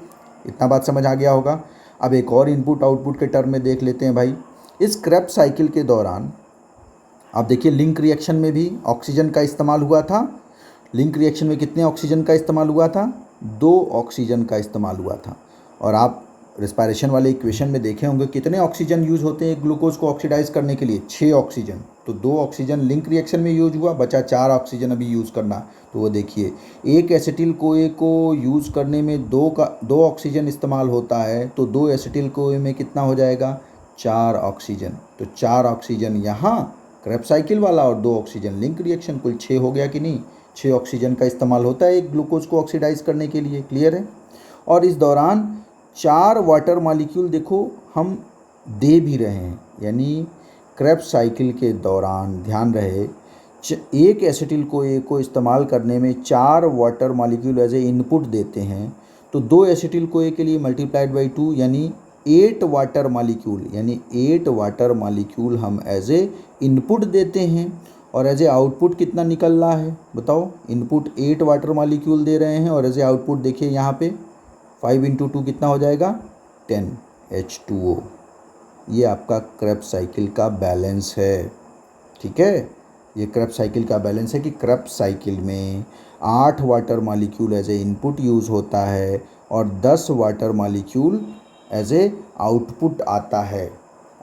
इतना बात समझ आ गया होगा। अब एक और इनपुट आउटपुट के टर्म में देख लेते हैं भाई। इस क्रेब्स साइकिल के दौरान आप देखिए लिंक रिएक्शन में भी ऑक्सीजन का इस्तेमाल हुआ था। लिंक रिएक्शन में कितने ऑक्सीजन का इस्तेमाल हुआ था? 2 ऑक्सीजन का इस्तेमाल हुआ था। और आप रिस्पायरेशन वाले इक्वेशन में देखे होंगे कितने ऑक्सीजन यूज़ होते हैं ग्लूकोज को ऑक्सीडाइज करने के लिए? 6 ऑक्सीजन। तो 2 ऑक्सीजन लिंक रिएक्शन में यूज हुआ, बचा 4 ऑक्सीजन अभी यूज़ करना। तो वो देखिए, एक एसिटिल CoA को यूज़ करने में 2 ऑक्सीजन इस्तेमाल होता है, तो 2 एसिटिल CoA में कितना हो जाएगा? 4 ऑक्सीजन। तो 4 ऑक्सीजन यहाँ क्रेब्स साइकिल वाला और 2 ऑक्सीजन लिंक रिएक्शन, कुल 6 हो गया कि नहीं? 6 ऑक्सीजन का इस्तेमाल होता है एक ग्लूकोज को ऑक्सीडाइज करने के लिए। क्लियर है? और इस दौरान 4 वाटर मॉलिक्यूल देखो हम दे भी रहे हैं, यानी क्रेब्स साइकिल के दौरान ध्यान रहे एक एसिटिल CoA को इस्तेमाल करने में 4 water molecule as a input देते हैं। तो 2 एसिटिल CoA के लिए मल्टीप्लाइड बाई 2 यानी 8 वाटर मॉलिक्यूल, यानी 8 वाटर मॉलिक्यूल हम एज ए इनपुट देते हैं। और एज ए आउटपुट कितना निकल रहा है बताओ? इनपुट 8 वाटर मॉलिक्यूल दे रहे हैं और एज ए आउटपुट देखिए यहाँ पे 5 × 2 कितना हो जाएगा? 10 H2O। ये आपका क्रेब्स साइकिल का बैलेंस है। ठीक है, ये क्रेब्स साइकिल का बैलेंस है कि क्रेब्स साइकिल में 8 water molecule as a input use होता है और 10 water molecule as a output आता है।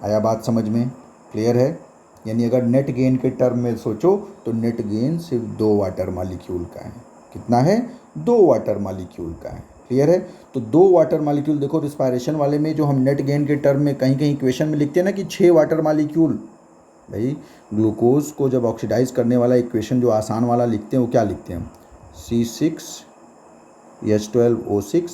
आया बात समझ में? क्लियर है? यानी अगर नेट गेन के टर्म में सोचो तो नेट गेन सिर्फ 2 वाटर मॉलिक्यूल का है। कितना है? 2 वाटर मॉलिक्यूल का है। क्लियर है? तो 2 वाटर मॉलिक्यूल देखो रिस्पायरेशन वाले में जो हम नेट गेन के टर्म में कहीं कहीं इक्वेशन में लिखते हैं ना कि 6 वाटर मॉलिक्यूल, भाई ग्लूकोज को जब ऑक्सीडाइज करने वाला इक्वेशन जो आसान वाला लिखते हैं वो क्या लिखते हैं? C6H12O6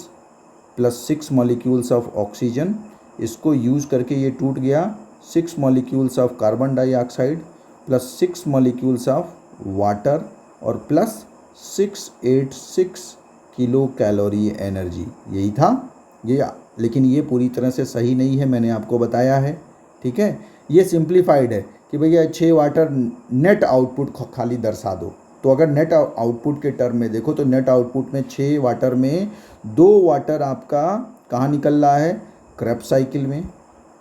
plus 6 molecules of oxygen, इसको यूज़ करके ये टूट गया 6 molecules of carbon dioxide plus 6 molecules of water और प्लस 686 किलो कैलोरी एनर्जी। यही था ये, लेकिन ये पूरी तरह से सही नहीं है, मैंने आपको बताया है। ठीक है, ये सिंप्लीफाइड है कि भैया 6 वाटर नेट आउटपुट खाली दर्शा दो। तो अगर नेट आउटपुट के टर्म में देखो तो नेट आउटपुट में 6 वाटर में 2 वाटर आपका कहाँ निकल रहा है? क्रेब्स साइकिल में।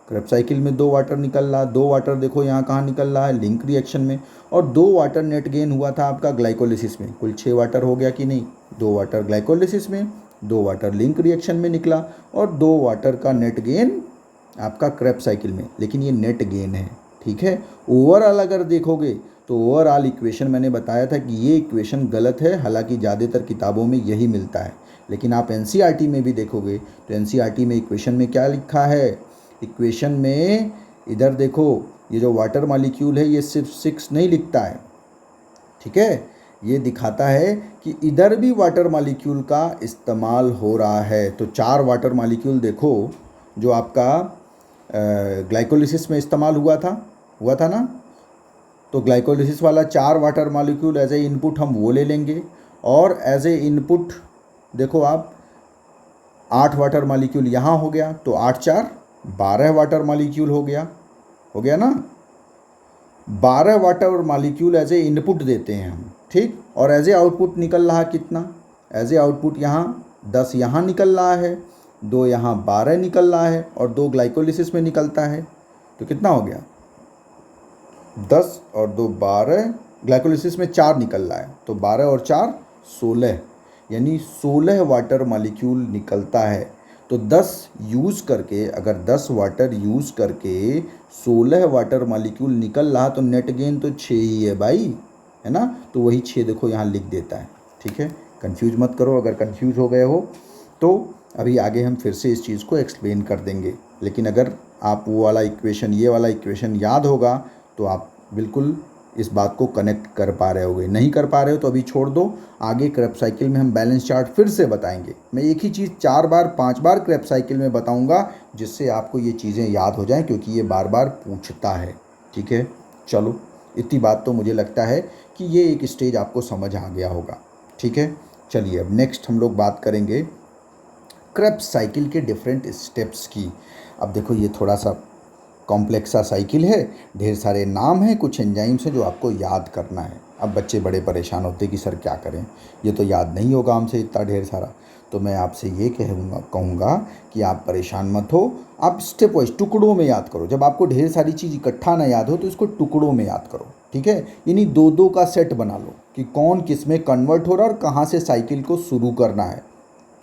क्रेब्स साइकिल में 2 वाटर निकल रहा है। 2 वाटर देखो यहाँ कहाँ निकल रहा है? लिंक रिएक्शन में। और 2 वाटर नेट गेन हुआ था आपका ग्लाइकोलिसिस में। कुल 6 वाटर हो गया कि नहीं? 2 वाटर ग्लाइकोलिसिस में, 2 वाटर लिंक रिएक्शन में निकला और 2 वाटर का नेट गेन आपका क्रेब्स साइकिल में। लेकिन ये नेट गेन है। ठीक है, ओवरऑल अगर देखोगे तो ओवरऑल इक्वेशन मैंने बताया था कि ये इक्वेशन गलत है, हालांकि ज़्यादातर किताबों में यही मिलता है। लेकिन आप एनसीईआरटी में भी देखोगे तो एनसीईआरटी में इक्वेशन में क्या लिखा है? इक्वेशन में इधर देखो, ये जो वाटर मॉलिक्यूल है ये सिर्फ 6 नहीं लिखता है। ठीक है, ये दिखाता है कि इधर भी वाटर मॉलिक्यूल का इस्तेमाल हो रहा है। तो 4 वाटर मॉलिक्यूल देखो जो आपका ग्लाइकोलिसिस में इस्तेमाल हुआ था ना? तो ग्लाइकोलिसिस वाला 4 water molecule as a input हम वो ले लेंगे और एज ए इनपुट देखो आप 8 वाटर मॉलिक्यूल यहाँ हो गया, तो 8 4 12 वाटर मॉलिक्यूल हो गया ना। 12 water molecule as a input देते हैं हम, ठीक। और एज ए आउटपुट निकल रहा कितना, एज ए आउटपुट यहाँ 10 यहाँ निकल रहा है, 2 यहाँ 12 निकल रहा है, और 2 ग्लाइकोलिसिस में निकलता है। तो कितना हो गया, 10 और 2 12, ग्लाइकोलिसिस में 4 निकल रहा है, तो 12 और 4 16, यानी 16 वाटर मॉलिक्यूल निकलता है। तो 10 यूज़ करके, अगर 10 वाटर यूज़ करके 16 वाटर मॉलिक्यूल निकल रहा, तो नेट गेन तो 6 ही है भाई, है ना। तो वही 6 देखो यहाँ लिख देता है, ठीक है। कंफ्यूज मत करो, अगर कंफ्यूज हो गए हो तो अभी आगे हम फिर से इस चीज़ को एक्सप्लेन कर देंगे। लेकिन अगर आप वो वाला इक्वेशन, ये वाला इक्वेशन याद होगा तो आप बिल्कुल इस बात को कनेक्ट कर पा रहे होगे। नहीं कर पा रहे हो तो अभी छोड़ दो, आगे क्रेब्स साइकिल में हम बैलेंस चार्ट फिर से बताएंगे। मैं एक ही चीज़ 4 बार 5 बार क्रेब्स साइकिल में बताऊंगा, जिससे आपको ये चीज़ें याद हो जाएं, क्योंकि ये बार बार पूछता है, ठीक है। चलो, इतनी बात तो मुझे लगता है कि ये एक स्टेज आपको समझ आ गया होगा, ठीक है। चलिए अब नेक्स्ट हम लोग बात करेंगे क्रेब्स साइकिल के डिफरेंट स्टेप्स की। अब देखो ये थोड़ा सा कॉम्प्लेक्स सा साइकिल है, ढेर सारे नाम हैं, कुछ एंजाइम्स हैं जो आपको याद करना है। अब बच्चे बड़े परेशान होते कि सर क्या करें, ये तो याद नहीं होगा हमसे इतना ढेर सारा। तो मैं आपसे ये कहूँगा कि आप परेशान मत हो, आप स्टेप वाइज टुकड़ों में याद करो। जब आपको ढेर सारी चीज़ इकट्ठा ना याद हो तो इसको टुकड़ों में याद करो, ठीक है। यानी 2-2 का सेट बना लो कि कौन किस में कन्वर्ट हो रहा है और कहाँ से साइकिल को शुरू करना है।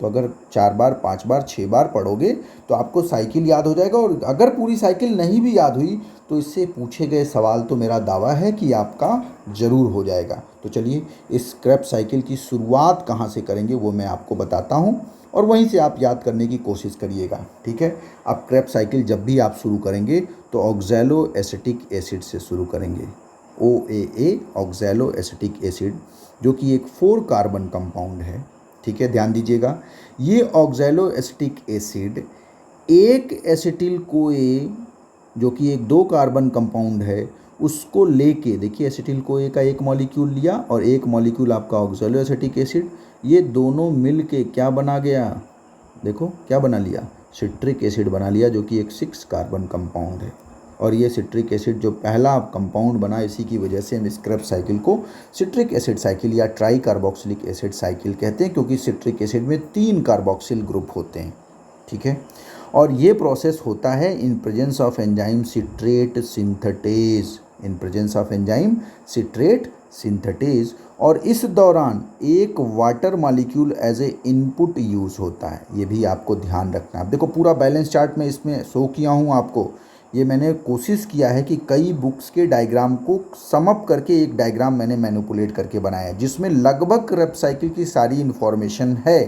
तो अगर 4 बार 5 बार 6 बार पढ़ोगे तो आपको साइकिल याद हो जाएगा। और अगर पूरी साइकिल नहीं भी याद हुई तो इससे पूछे गए सवाल तो मेरा दावा है कि आपका ज़रूर हो जाएगा। तो चलिए इस क्रेब्स साइकिल की शुरुआत कहाँ से करेंगे वो मैं आपको बताता हूँ, और वहीं से आप याद करने की कोशिश करिएगा, ठीक है। अब क्रेब्स साइकिल जब भी आप शुरू करेंगे तो ऑक्सैलो एसिटिक एसिड से शुरू करेंगे। OAA ऑक्सैलो एसिटिक एसिड, जो कि एक 4 कार्बन कंपाउंड है, ठीक है। ध्यान दीजिएगा, ये ऑक्सैलो एसिटिक एसिड एक एसिटिल कोए, जो कि एक 2 कार्बन कंपाउंड है, उसको लेके, देखिए एसिटिल कोए का एक मॉलिक्यूल लिया और एक मॉलिक्यूल आपका ऑक्सैलो एसिटिक एसिड, ये दोनों मिल के क्या बना गया, देखो क्या बना लिया, सिट्रिक एसिड बना लिया, जो कि एक 6 कार्बन कंपाउंड है। और ये सिट्रिक एसिड जो पहला कंपाउंड बना, इसी की वजह से हम इस क्रेब्स साइकिल को सिट्रिक एसिड साइकिल या ट्राई कार्बोक्सिलिक एसिड साइकिल कहते हैं, क्योंकि सिट्रिक एसिड में 3 कार्बोक्सिल ग्रुप होते हैं, ठीक है। और ये प्रोसेस होता है in presence of enzyme citrate synthetase, in presence of enzyme citrate synthetase. और इस दौरान एक water molecule as a input use होता है, ये भी आपको ध्यान रखना है। देखो पूरा बैलेंस चार्ट में इसमें शो किया हूँ आपको, ये मैंने कोशिश किया है कि कई बुक्स के डायग्राम को समअप करके एक डायग्राम मैंने मैनिपुलेट करके बनाया है, जिसमें लगभग क्रेब्स साइकिल की सारी इन्फॉर्मेशन है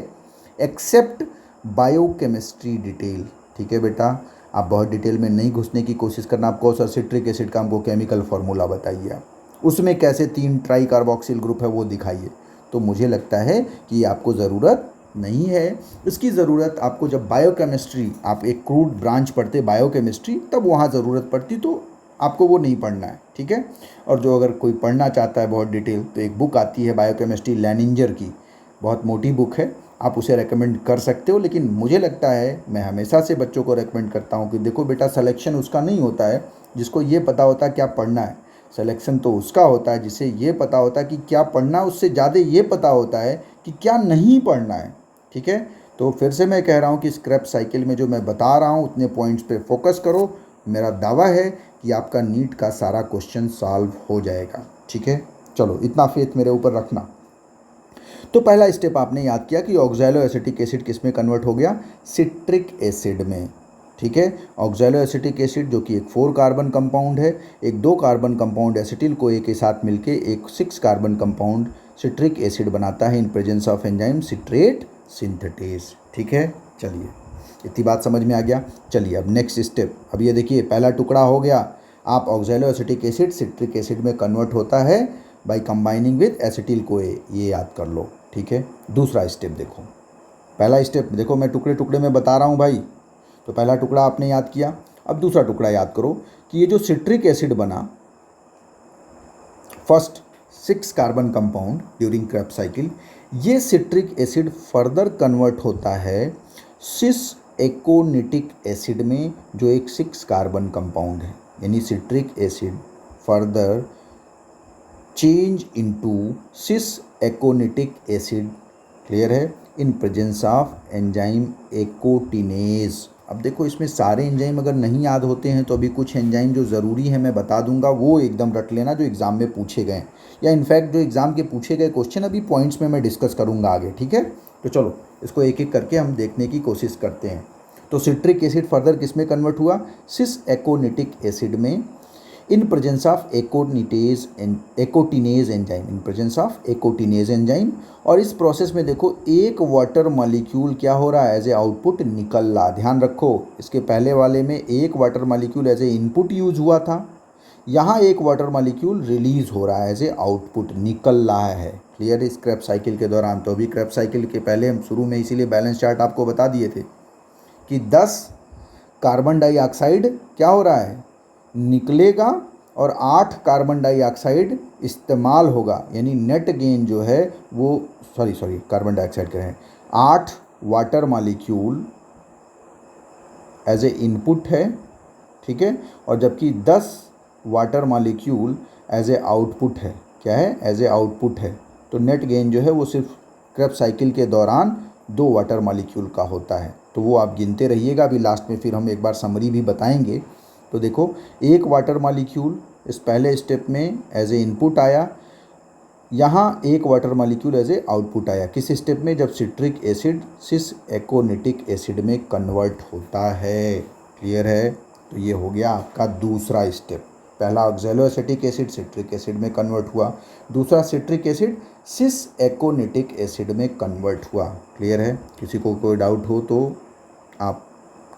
एक्सेप्ट बायोकेमिस्ट्री डिटेल, ठीक है बेटा। आप बहुत डिटेल में नहीं घुसने की कोशिश करना। आपको सर सिट्रिक एसिड का हमको केमिकल फार्मूला बताइए, आप उसमें कैसे 3 ट्राई कार्बोक्सिल ग्रुप है वो दिखाइए। तो मुझे लगता है कि आपको ज़रूरत नहीं है। इसकी ज़रूरत आपको जब बायोकेमिस्ट्री, आप एक क्रूड ब्रांच पढ़ते बायोकेमिस्ट्री, तब वहाँ ज़रूरत पड़ती, तो आपको वो नहीं पढ़ना है, ठीक है। और जो अगर कोई पढ़ना चाहता है बहुत डिटेल, तो एक बुक आती है बायोकेमिस्ट्री लैनिंजर की, बहुत मोटी बुक है, आप उसे रेकमेंड कर सकते हो। लेकिन मुझे लगता है, मैं हमेशा से बच्चों को रेकमेंड करता हूँ कि देखो बेटा, सिलेक्शन उसका नहीं होता है जिसको ये पता होता है क्या पढ़ना है। सिलेक्शन तो उसका होता है जिसे ये पता होता है कि क्या पढ़ना है, उससे ज़्यादा ये पता होता है कि क्या नहीं पढ़ना है, ठीक है। तो फिर से मैं कह रहा हूँ कि क्रेब्स साइकिल में जो मैं बता रहा हूँ उतने पॉइंट्स पे फोकस करो। मेरा दावा है कि आपका नीट का सारा क्वेश्चन सॉल्व हो जाएगा, ठीक है। चलो इतना फेथ मेरे ऊपर रखना। तो पहला स्टेप आपने याद किया कि ऑक्सैलो एसिटिक एसिड किस में कन्वर्ट हो गया, सिट्रिक एसिड में, ठीक है। ऑक्सैलो एसिटिक एसिड जो कि एक 4 कार्बन कंपाउंड है, एक 2 कार्बन कंपाउंड एसिटिल कोए के साथ मिलके एक 6 कार्बन कंपाउंड सिट्रिक एसिड बनाता है in presence of enzyme citrate synthetase, ठीक है। चलिए इतनी बात समझ में आ गया। चलिए अब नेक्स्ट स्टेप, अब ये देखिए पहला टुकड़ा हो गया, आप oxalo acetic acid citric acid में कन्वर्ट होता है बाय कंबाइनिंग विद एसिटिल कोए, ये याद कर लो, ठीक है। दूसरा स्टेप देखो, पहला स्टेप देखो मैं टुकड़े टुकड़े में बता रहा हूँ भाई। तो पहला टुकड़ा आपने याद किया, अब दूसरा टुकड़ा याद करो कि ये जो सिट्रिक एसिड बना, first 6 carbon compound during Krebs cycle, ये सिट्रिक एसिड फर्दर कन्वर्ट होता है सिस एकोनिटिक एसिड में जो एक 6 कार्बन कंपाउंड है, यानी citric acid further change into cis aconitic acid, clear है, in presence of enzyme aconitase. अब देखो इसमें सारे एंजाइम अगर नहीं याद होते हैं तो अभी कुछ एंजाइम जो ज़रूरी है मैं बता दूंगा, वो एकदम रट लेना जो एग्ज़ाम में पूछे गए, या इनफैक्ट जो एग्ज़ाम के पूछे गए क्वेश्चन अभी पॉइंट्स में मैं डिस्कस करूंगा आगे, ठीक है। तो चलो इसको एक एक करके हम देखने की कोशिश करते हैं। तो सिट्रिक एसिड फर्दर किस में कन्वर्ट हुआ, सिस एकोनिटिक एसिड में, in presence of aconitase enzyme, in presence of aconitase enzyme. और इस प्रोसेस में देखो एक वाटर मॉलिक्यूल क्या हो रहा है, एज ए आउटपुट निकल रहा। ध्यान रखो इसके पहले वाले में एक water molecule as a input use हुआ था, यहाँ एक वाटर मॉलिक्यूल रिलीज हो रहा है एज ए आउटपुट, निकल रहा है, क्लियर। इस क्रैब साइकिल के दौरान, तो अभी क्रैब साइकिल के पहले हम शुरू में इसीलिए बैलेंस चार्ट आपको बता दिए थे कि 10 कार्बन डाइऑक्साइड क्या हो रहा है, निकलेगा, और 8 कार्बन डाइऑक्साइड इस्तेमाल होगा, यानी नेट गेन जो है वो सॉरी कार्बन डाइऑक्साइड कह रहे हैं, 8 water molecule as a input है, ठीक है, और जबकि 10 water molecule as a output है, क्या है, एज ए आउटपुट है। तो नेट गेन जो है वो सिर्फ क्रैब साइकिल के दौरान 2 वाटर मॉलिक्यूल का होता है, तो वो आप गिनते रहिएगा। अभी लास्ट में फिर हम एक बार समरी भी बताएंगे। तो देखो एक वाटर मॉलिक्यूल इस पहले स्टेप में एज ए इनपुट आया, यहाँ एक water molecule as a output आया, किस स्टेप में, जब citric acid cis aconitic acid में कन्वर्ट होता है, क्लियर है। तो ये हो गया आपका दूसरा स्टेप। पहला ऑक्सैलोएसिटिक एसिड सिट्रिक एसिड में कन्वर्ट हुआ, दूसरा citric acid cis aconitic acid में कन्वर्ट हुआ, क्लियर है। किसी को कोई डाउट हो तो आप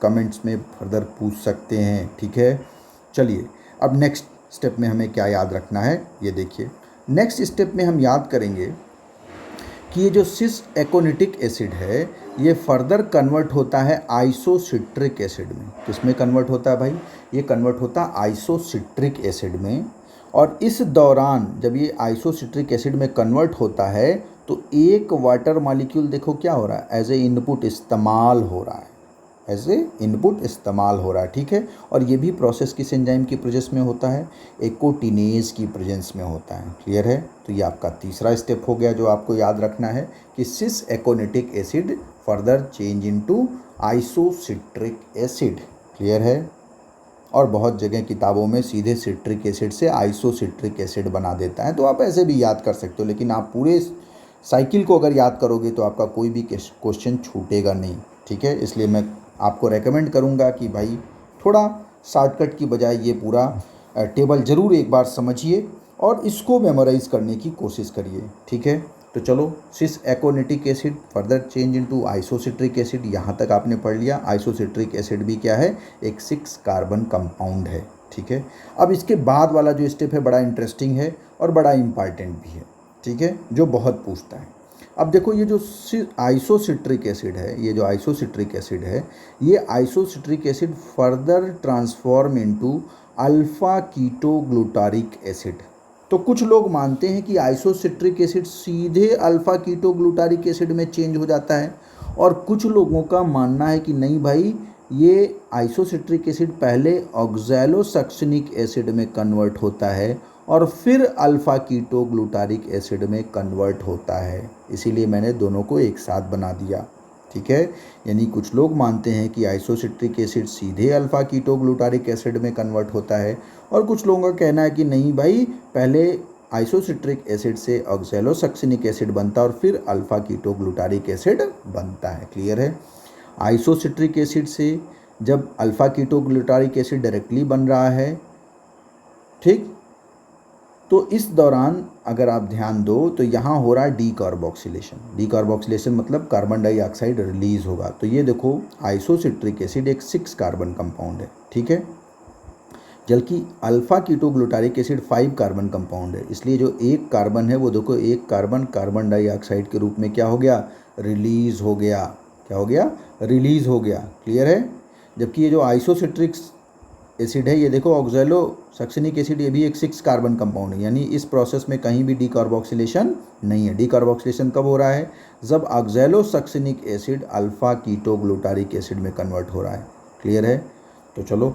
कमेंट्स में फर्दर पूछ सकते हैं, ठीक है। चलिए अब नेक्स्ट स्टेप में हमें क्या याद रखना है, ये देखिए। नेक्स्ट स्टेप में हम याद करेंगे कि ये जो सिस एकोनिटिक एसिड है ये फर्दर कन्वर्ट होता है आइसोसिट्रिक एसिड में। किस में कन्वर्ट होता है भाई, ये कन्वर्ट होता है आइसोसिट्रिक एसिड में। और इस दौरान जब ये आइसोसिट्रिक एसिड में कन्वर्ट होता है तो एक वाटर मॉलिक्यूल देखो क्या हो रहा है, एज ए इनपुट इस्तेमाल हो रहा है, एज ए इनपुट इस्तेमाल हो रहा है, ठीक है। और ये भी प्रोसेस किस एंजाइम की प्रेजेंस में होता है, एकोटिनेज की प्रेजेंस में होता है, क्लियर है। तो ये आपका तीसरा स्टेप हो गया जो आपको याद रखना है कि cis aconitic acid further change into isocitric acid, clear है। और बहुत जगह किताबों में सीधे सिट्रिक एसिड से आइसोसिट्रिक एसिड बना देता है, तो आप ऐसे भी याद कर सकते हो, लेकिन आप पूरे साइकिल को अगर याद करोगे तो आपका कोई भी क्वेश्चन छूटेगा नहीं, ठीक है। इसलिए मैं आपको रेकमेंड करूंगा कि भाई थोड़ा शॉर्टकट की बजाय ये पूरा टेबल ज़रूर एक बार समझिए और इसको मेमोराइज करने की कोशिश करिए, ठीक है। तो चलो cis aconitic acid further change into isocitric acid, यहाँ तक आपने पढ़ लिया। आइसोसिट्रिक एसिड भी क्या है, एक 6 कार्बन कंपाउंड है, ठीक है। अब इसके बाद वाला जो स्टेप है बड़ा इंटरेस्टिंग है और बड़ा इम्पॉर्टेंट भी है, ठीक है, जो बहुत पूछता है। अब देखो ये जो आइसोसिट्रिक एसिड है, ये जो आइसोसिट्रिक एसिड है, ये isocitric acid further transform into alpha ketoglutaric acid. तो कुछ लोग मानते हैं कि आइसोसिट्रिक एसिड सीधे अल्फा कीटोग्लूटारिक एसिड में चेंज हो जाता है, और कुछ लोगों का मानना है कि नहीं भाई, ये आइसोसिट्रिक एसिड पहले ऑक्सैलोसक्सिनिक एसिड में कन्वर्ट होता है और फिर अल्फा कीटोग्लूटारिक एसिड में कन्वर्ट होता है। इसीलिए मैंने दोनों को एक साथ बना दिया, ठीक है। यानी कुछ लोग मानते हैं कि आइसोसिट्रिक एसिड सीधे अल्फा कीटोग्लूटारिक एसिड में कन्वर्ट होता है, और कुछ लोगों का कहना है कि नहीं भाई, पहले आइसोसिट्रिक एसिड से ऑक्सैलोसक्सिनिक एसिड बनता है और फिर अल्फा कीटोग्लूटारिक एसिड बनता है, क्लियर है। आइसोसिट्रिक एसिड से जब अल्फा कीटोग्लूटारिक एसिड डायरेक्टली बन रहा है, ठीक, तो इस दौरान अगर आप ध्यान दो तो यहाँ हो रहा है डीकार्बोक्सिलेशन। डीकार्बोक्सिलेशन मतलब कार्बन डाइऑक्साइड रिलीज होगा। तो ये देखो आइसोसिट्रिक एसिड एक 6 कार्बन कंपाउंड है, ठीक है, जबकि alpha ketoglutaric acid 5 carbon compound है। इसलिए जो एक कार्बन है वो देखो एक कार्बन कार्बन डाइऑक्साइड के रूप में क्या हो गया, रिलीज हो गया। क्या हो गया, रिलीज हो गया, क्लियर है। जबकि ये जो आइसोसिट्रिक एसिड है, ये देखो ऑक्सैलो सक्सिनिक एसिड, ये भी एक 6 कार्बन कंपाउंड है, यानी इस प्रोसेस में कहीं भी डीकार्बोक्सिलेशन नहीं है। डीकार्बोक्सिलेशन कब हो रहा है? जब oxalosuccinic acid alpha keto glutaric acid में कन्वर्ट हो रहा है। क्लियर है? तो चलो,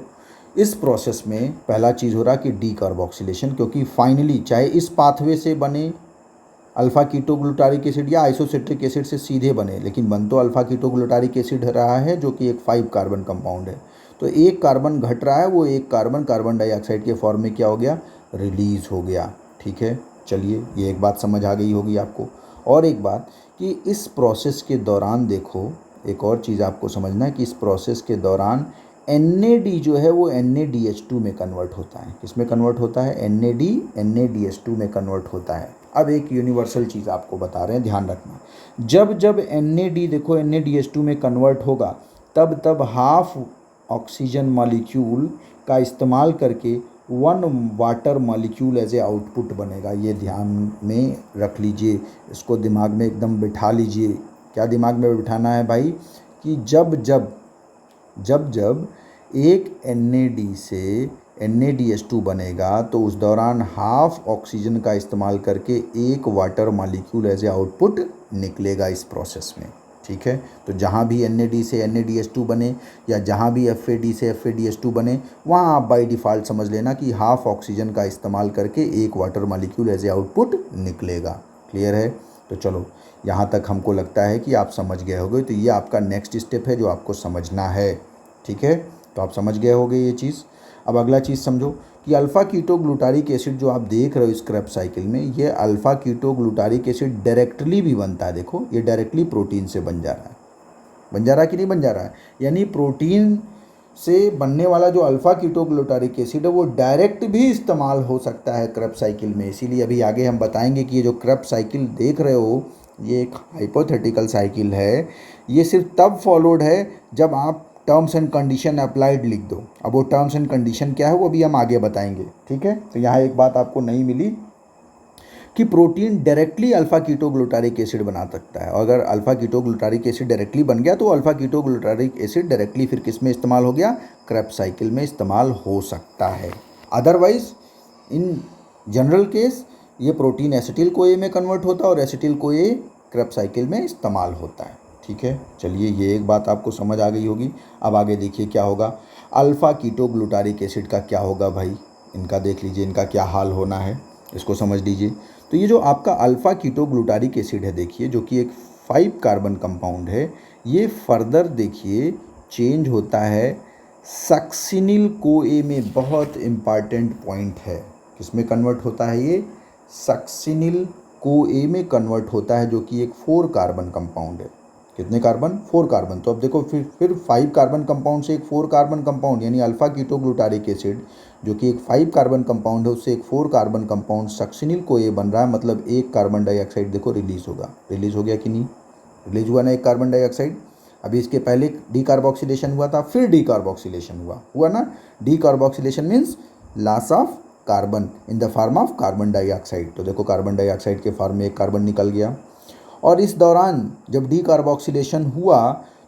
इस प्रोसेस में पहला चीज़ हो रहा है कि डीकार्बोक्सिलेशन, क्योंकि फाइनली चाहे इस पाथवे से बने अल्फा कीटो ग्लूटारिक एसिड या आइसोसिट्रिक एसिड से सीधे बने, लेकिन बन तो अल्फा कीटो ग्लूटारिक एसिड रहा है जो कि एक 5 कार्बन कंपाउंड है। तो एक कार्बन घट रहा है, वो एक कार्बन कार्बन डाइऑक्साइड के फॉर्म में क्या हो गया? रिलीज हो गया। ठीक है, चलिए, ये एक बात समझ आ गई होगी आपको। और एक बात कि इस प्रोसेस के दौरान देखो, एक और चीज़ आपको समझना है कि इस प्रोसेस के दौरान NAD जो है वो NADH2 में कन्वर्ट होता है। किस में कन्वर्ट होता है? NAD NADH2 में कन्वर्ट होता है। अब एक यूनिवर्सल चीज़ आपको बता रहे हैं, ध्यान रखना। जब जब NAD देखो NADH2 में कन्वर्ट होगा, तब तब हाफ ऑक्सीजन मॉलिक्यूल का इस्तेमाल करके 1 water molecule as a output बनेगा। ये ध्यान में रख लीजिए, इसको दिमाग में एकदम बिठा लीजिए। क्या दिमाग में बिठाना है भाई? कि जब जब एक NAD से NADH2 बनेगा तो उस दौरान हाफ ऑक्सीजन का इस्तेमाल करके एक water molecule as a output निकलेगा इस प्रोसेस में। ठीक है, तो जहाँ भी NAD से NADH2 बने या जहाँ भी FAD से FADH2 बने, वहाँ आप बाय डिफ़ॉल्ट समझ लेना कि हाफ ऑक्सीजन का इस्तेमाल करके एक water molecule as a output निकलेगा। क्लियर है? तो चलो, यहाँ तक हमको लगता है कि आप समझ गए होंगे। तो ये आपका नेक्स्ट स्टेप है जो आपको समझना है। ठीक है, तो आप समझ गए होंगे ये चीज़। अब अगला चीज़ समझो कि अल्फ़ा कीटो ग्लूटारिक एसिड जो आप देख रहे हो इस क्रेब्स साइकिल में, ये alpha keto glutaric acid directly भी बनता है। देखो, ये डायरेक्टली प्रोटीन से बन जा रहा है। बन जा रहा है कि नहीं बन जा रहा है? यानी प्रोटीन से बनने वाला जो अल्फ़ा कीटो ग्लूटारिक एसिड है वो डायरेक्ट भी इस्तेमाल हो सकता है क्रेब्स साइकिल में। इसीलिए अभी आगे हम बताएंगे कि ये जो क्रेब्स साइकिल देख रहे हो, ये एक हाइपोथेटिकल साइकिल है। ये सिर्फ तब फॉलोड है जब आप टर्म्स एंड कंडीशन अप्लाइड लिख दो। अब वो टर्म्स एंड कंडीशन क्या है वो भी हम आगे बताएंगे। ठीक है, तो यहाँ एक बात आपको नहीं मिली कि protein directly alpha keto glutaric acid बना सकता है। और अगर alpha keto glutaric acid directly बन गया तो alpha keto glutaric acid directly फिर किस में इस्तेमाल हो गया? क्रेब्स साइकिल में इस्तेमाल हो सकता है। अदरवाइज इन जनरल केस ये प्रोटीन एसिटिल कोए में कन्वर्ट होता है और एसिटिल कोए क्रेब्स साइकिल में इस्तेमाल होता है। ठीक है, चलिए, ये एक बात आपको समझ आ गई होगी। अब आगे देखिए क्या होगा। अल्फ़ा कीटो ग्लूटारिक एसिड का क्या होगा भाई? इनका देख लीजिए, इनका क्या हाल होना है, इसको समझ लीजिए। तो ये जो आपका अल्फ़ा कीटो ग्लूटारिक एसिड है, देखिए, जो कि एक 5 कार्बन कंपाउंड है, ये फर्दर देखिए चेंज होता है सक्सिनिल कोए में। बहुत इम्पॉर्टेंट पॉइंट है, किसमें कन्वर्ट होता है ये? सक्सिनिल कोए में कन्वर्ट होता है, जो कि एक 4 कार्बन कंपाउंड है। कितने कार्बन? 4 कार्बन। तो अब देखो, फिर 5 कार्बन कंपाउंड से एक 4 कार्बन कंपाउंड, यानी अल्फ़ा कीटो ग्लूटारिक एसिड जो कि एक 5 कार्बन कंपाउंड है, उससे एक 4 कार्बन कंपाउंड सक्सिनिल कोए बन रहा है। मतलब एक कार्बन डाइऑक्साइड देखो रिलीज होगा। रिलीज हो गया कि नहीं? रिलीज हुआ ना एक कार्बन डाइऑक्साइड। अभी इसके पहले डीकार्बोक्सिलेशन हुआ था, फिर डीकार्बोक्सिलेशन हुआ ना। Decarboxylation means loss of carbon in the form of carbon dioxide. तो देखो, कार्बन डाइऑक्साइड के फॉर्म में एक कार्बन निकल गया। और इस दौरान जब डीकार्बोक्सिलेशन हुआ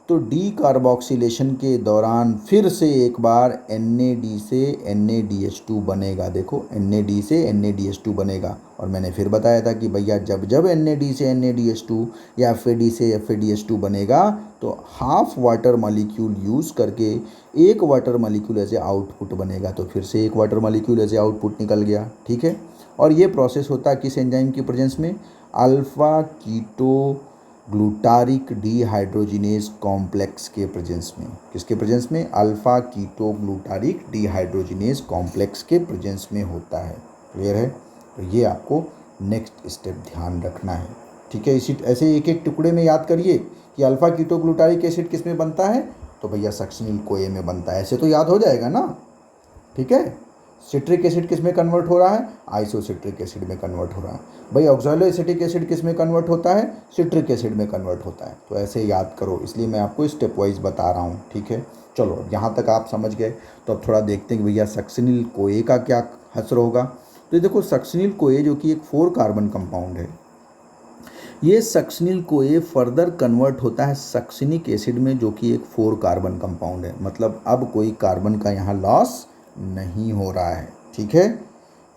तो डीकार्बोक्सिलेशन के दौरान फिर से एक बार NAD से NADH2 बनेगा। देखो, NAD से NADH2 बनेगा। और मैंने फिर बताया था कि भैया जब जब NAD से NADH2 या FAD से FADH2 बनेगा तो हाफ वाटर मॉलिक्यूल यूज़ करके एक water molecule as a output बनेगा। तो फिर से एक water molecule as a output निकल गया। ठीक है, और ये प्रोसेस होता है किस एंजाइम की प्रेजेंस में? Alpha keto glutaric dehydrogenase complex के प्रेजेंस में। किसके प्रेजेंस में? Alpha keto glutaric dehydrogenase complex के प्रेजेंस में होता है। क्लियर है? तो ये आपको नेक्स्ट स्टेप ध्यान रखना है। ठीक है, इसी ऐसे एक एक टुकड़े में याद करिए कि अल्फ़ा कीटो ग्लूटारिक एसिड किस में बनता है? तो भैया सक्सिनिल कोए में बनता है। ऐसे तो याद हो जाएगा ना। ठीक है, सिट्रिक एसिड किस में कन्वर्ट हो रहा है? आइसोसिट्रिक एसिड में कन्वर्ट हो रहा है। भाई ऑक्सैलो एसिटिक एसिड किस में कन्वर्ट होता है? सिट्रिक एसिड में कन्वर्ट होता है। तो ऐसे याद करो, इसलिए मैं आपको स्टेप वाइज बता रहा हूँ। ठीक है, चलो, यहाँ तक आप समझ गए। तो अब थोड़ा देखते हैं कि भैया सक्सिनिल कोए का क्या असर होगा। तो देखो, सक्सिनिल कोए जो कि एक 4 कार्बन कंपाउंड है, ये सक्सिनिल कोए फर्दर कन्वर्ट होता है सक्सिनिक एसिड में जो कि एक 4 कार्बन कंपाउंड है। मतलब अब कोई कार्बन का यहाँ लॉस नहीं हो रहा है। ठीक है,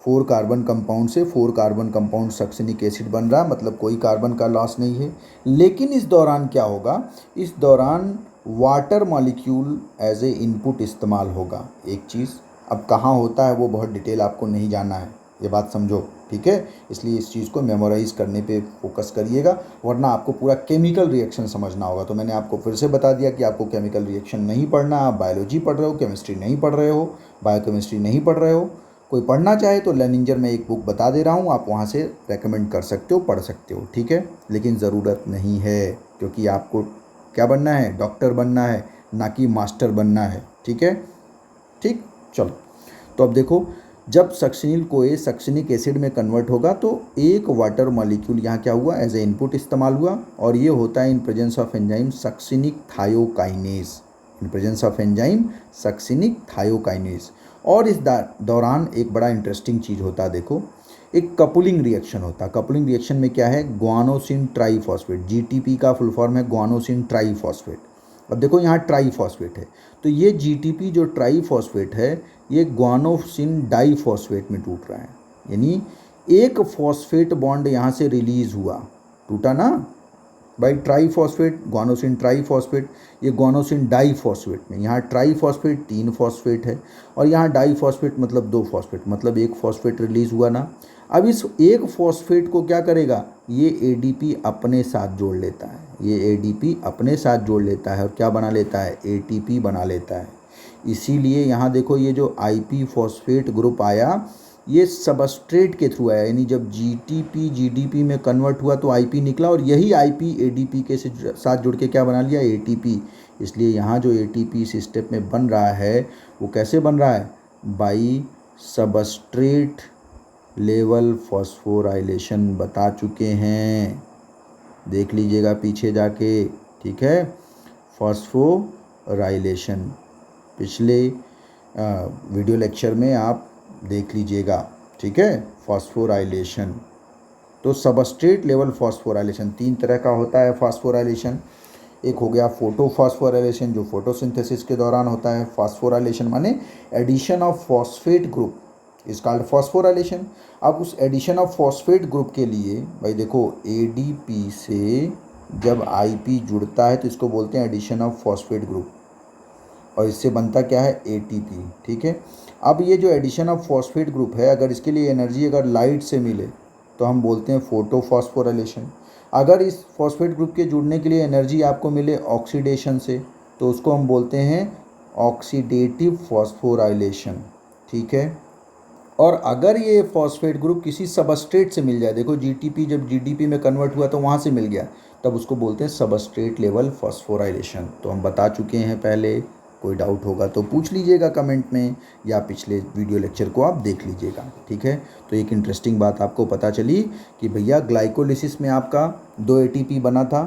4 कार्बन कंपाउंड से 4 कार्बन कंपाउंड सक्सिनिक एसिड बन रहा है, मतलब कोई कार्बन का लॉस नहीं है। लेकिन इस दौरान क्या होगा, इस दौरान water molecule as a input इस्तेमाल होगा। एक चीज़ अब कहाँ होता है वो बहुत डिटेल आपको नहीं जानना है, ये बात समझो। ठीक है, इसलिए इस चीज़ को मेमोराइज़ करने पे फोकस करिएगा, वरना आपको पूरा केमिकल रिएक्शन समझना होगा। तो मैंने आपको फिर से बता दिया कि आपको केमिकल रिएक्शन नहीं पढ़ना, आप बायोलॉजी पढ़ रहे हो, केमिस्ट्री नहीं पढ़ रहे हो, बायोकेमिस्ट्री नहीं पढ़ रहे हो। कोई पढ़ना चाहे तो लेनिंजर में एक बुक बता दे रहा हूँ, आप वहाँ से रेकमेंड कर सकते हो, पढ़ सकते हो। ठीक है, लेकिन ज़रूरत नहीं है, क्योंकि आपको क्या बनना है, डॉक्टर बनना है, ना कि मास्टर बनना है। ठीक है, ठीक, चलो। तो अब देखो, जब सक्सिनिल कोए सक्सिनिक एसिड में कन्वर्ट होगा तो एक वाटर मॉलिक्यूल यहाँ क्या हुआ, एज ए इनपुट इस्तेमाल हुआ, और ये होता है in presence of enzyme succinic thiokinase, in presence of enzyme succinic thiokinase. और इस दौरान एक बड़ा इंटरेस्टिंग चीज़ होता है, देखो, एक कपुलिंग रिएक्शन होता है। कपुलिंग रिएक्शन में क्या है, ग्वानोसिन ट्राईफॉस्फेट, जीटीपी का फुल फॉर्म है ग्वानोसिन ट्राईफॉस्फेट। अब देखो यहाँ ट्राईफॉस्फेट है, तो ये जीटीपी जो ट्राईफॉस्फेट है ये ग्वानोसिन डाईफॉस्फेट में टूट रहा है, यानी एक फॉस्फेट बॉन्ड यहाँ से रिलीज हुआ, टूटा ना भाई, ट्राईफॉस्फेट, ग्वानोसिन ट्राईफॉस्फेट, ये ग्वानोसिन डाईफॉस्फेट में, यहाँ ट्राईफॉस्फेट 3 फॉस्फेट है और यहाँ डाईफॉस्फेट मतलब 2 फॉस्फेट, मतलब एक फॉस्फेट रिलीज हुआ ना। अब इस एक फॉस्फेट को क्या करेगा, ये एडीपी अपने साथ जोड़ लेता है, ये एडीपी अपने साथ जोड़ लेता है और क्या बना लेता है, एटीपी बना लेता है। इसीलिए यहाँ देखो ये जो आईपी फॉस्फेट ग्रुप आया ये सबस्ट्रेट के थ्रू आया, यानी जब जीटीपी जीडीपी में कन्वर्ट हुआ तो आईपी निकला और यही आईपी एडीपी के साथ जुड़ के क्या बना लिया, एटीपी। इसलिए यहाँ जो एटीपी इस स्टेप में बन रहा है वो कैसे बन रहा है, बाई सबस्ट्रेट लेवल फॉस्फोराइलेशन बता चुके हैं, देख लीजिएगा पीछे जाके। ठीक है, फॉस्फोराइलेशन पिछले वीडियो लेक्चर में आप देख लीजिएगा। ठीक है, फॉस्फोराइलेशन, तो सबस्ट्रेट लेवल फॉस्फोराइलेशन 3 तरह का होता है फॉस्फोराइलेशन। एक हो गया फोटोफॉस्फोराइलेशन जो फोटोसिंथेसिस के दौरान होता है, फॉस्फोराइलेशन माने addition of phosphate group is called phosphorylation. अब उस एडिशन ऑफ फॉस्फेट ग्रुप के लिए भाई देखो, एडीपी से जब आईपी जुड़ता है तो इसको बोलते हैं एडिशन ऑफ फॉस्फेट ग्रुप, और इससे बनता क्या है, एटीपी। ठीक है, अब ये जो एडिशन ऑफ फॉस्फेट ग्रुप है, अगर इसके लिए एनर्जी अगर लाइट से मिले तो हम बोलते हैं फोटोफॉस्फोराइलेशन। अगर इस फॉस्फेट ग्रुप के जुड़ने के लिए एनर्जी आपको मिले ऑक्सीडेशन से तो उसको हम बोलते हैं ऑक्सीडेटिव फॉस्फोराइलेशन। ठीक है, और अगर ये फॉस्फेट ग्रुप किसी सबस्ट्रेट से मिल जाए, देखो जीटीपी जब जीडीपी में कन्वर्ट हुआ तो वहाँ से मिल गया, तब उसको बोलते हैं सबस्ट्रेट लेवल फॉस्फोराइलेशन। तो हम बता चुके हैं पहले, कोई डाउट होगा तो पूछ लीजिएगा कमेंट में, या पिछले वीडियो लेक्चर को आप देख लीजिएगा। ठीक है, तो एक इंटरेस्टिंग बात आपको पता चली कि भैया ग्लाइकोलिसिस में आपका 2 एटीपी बना था।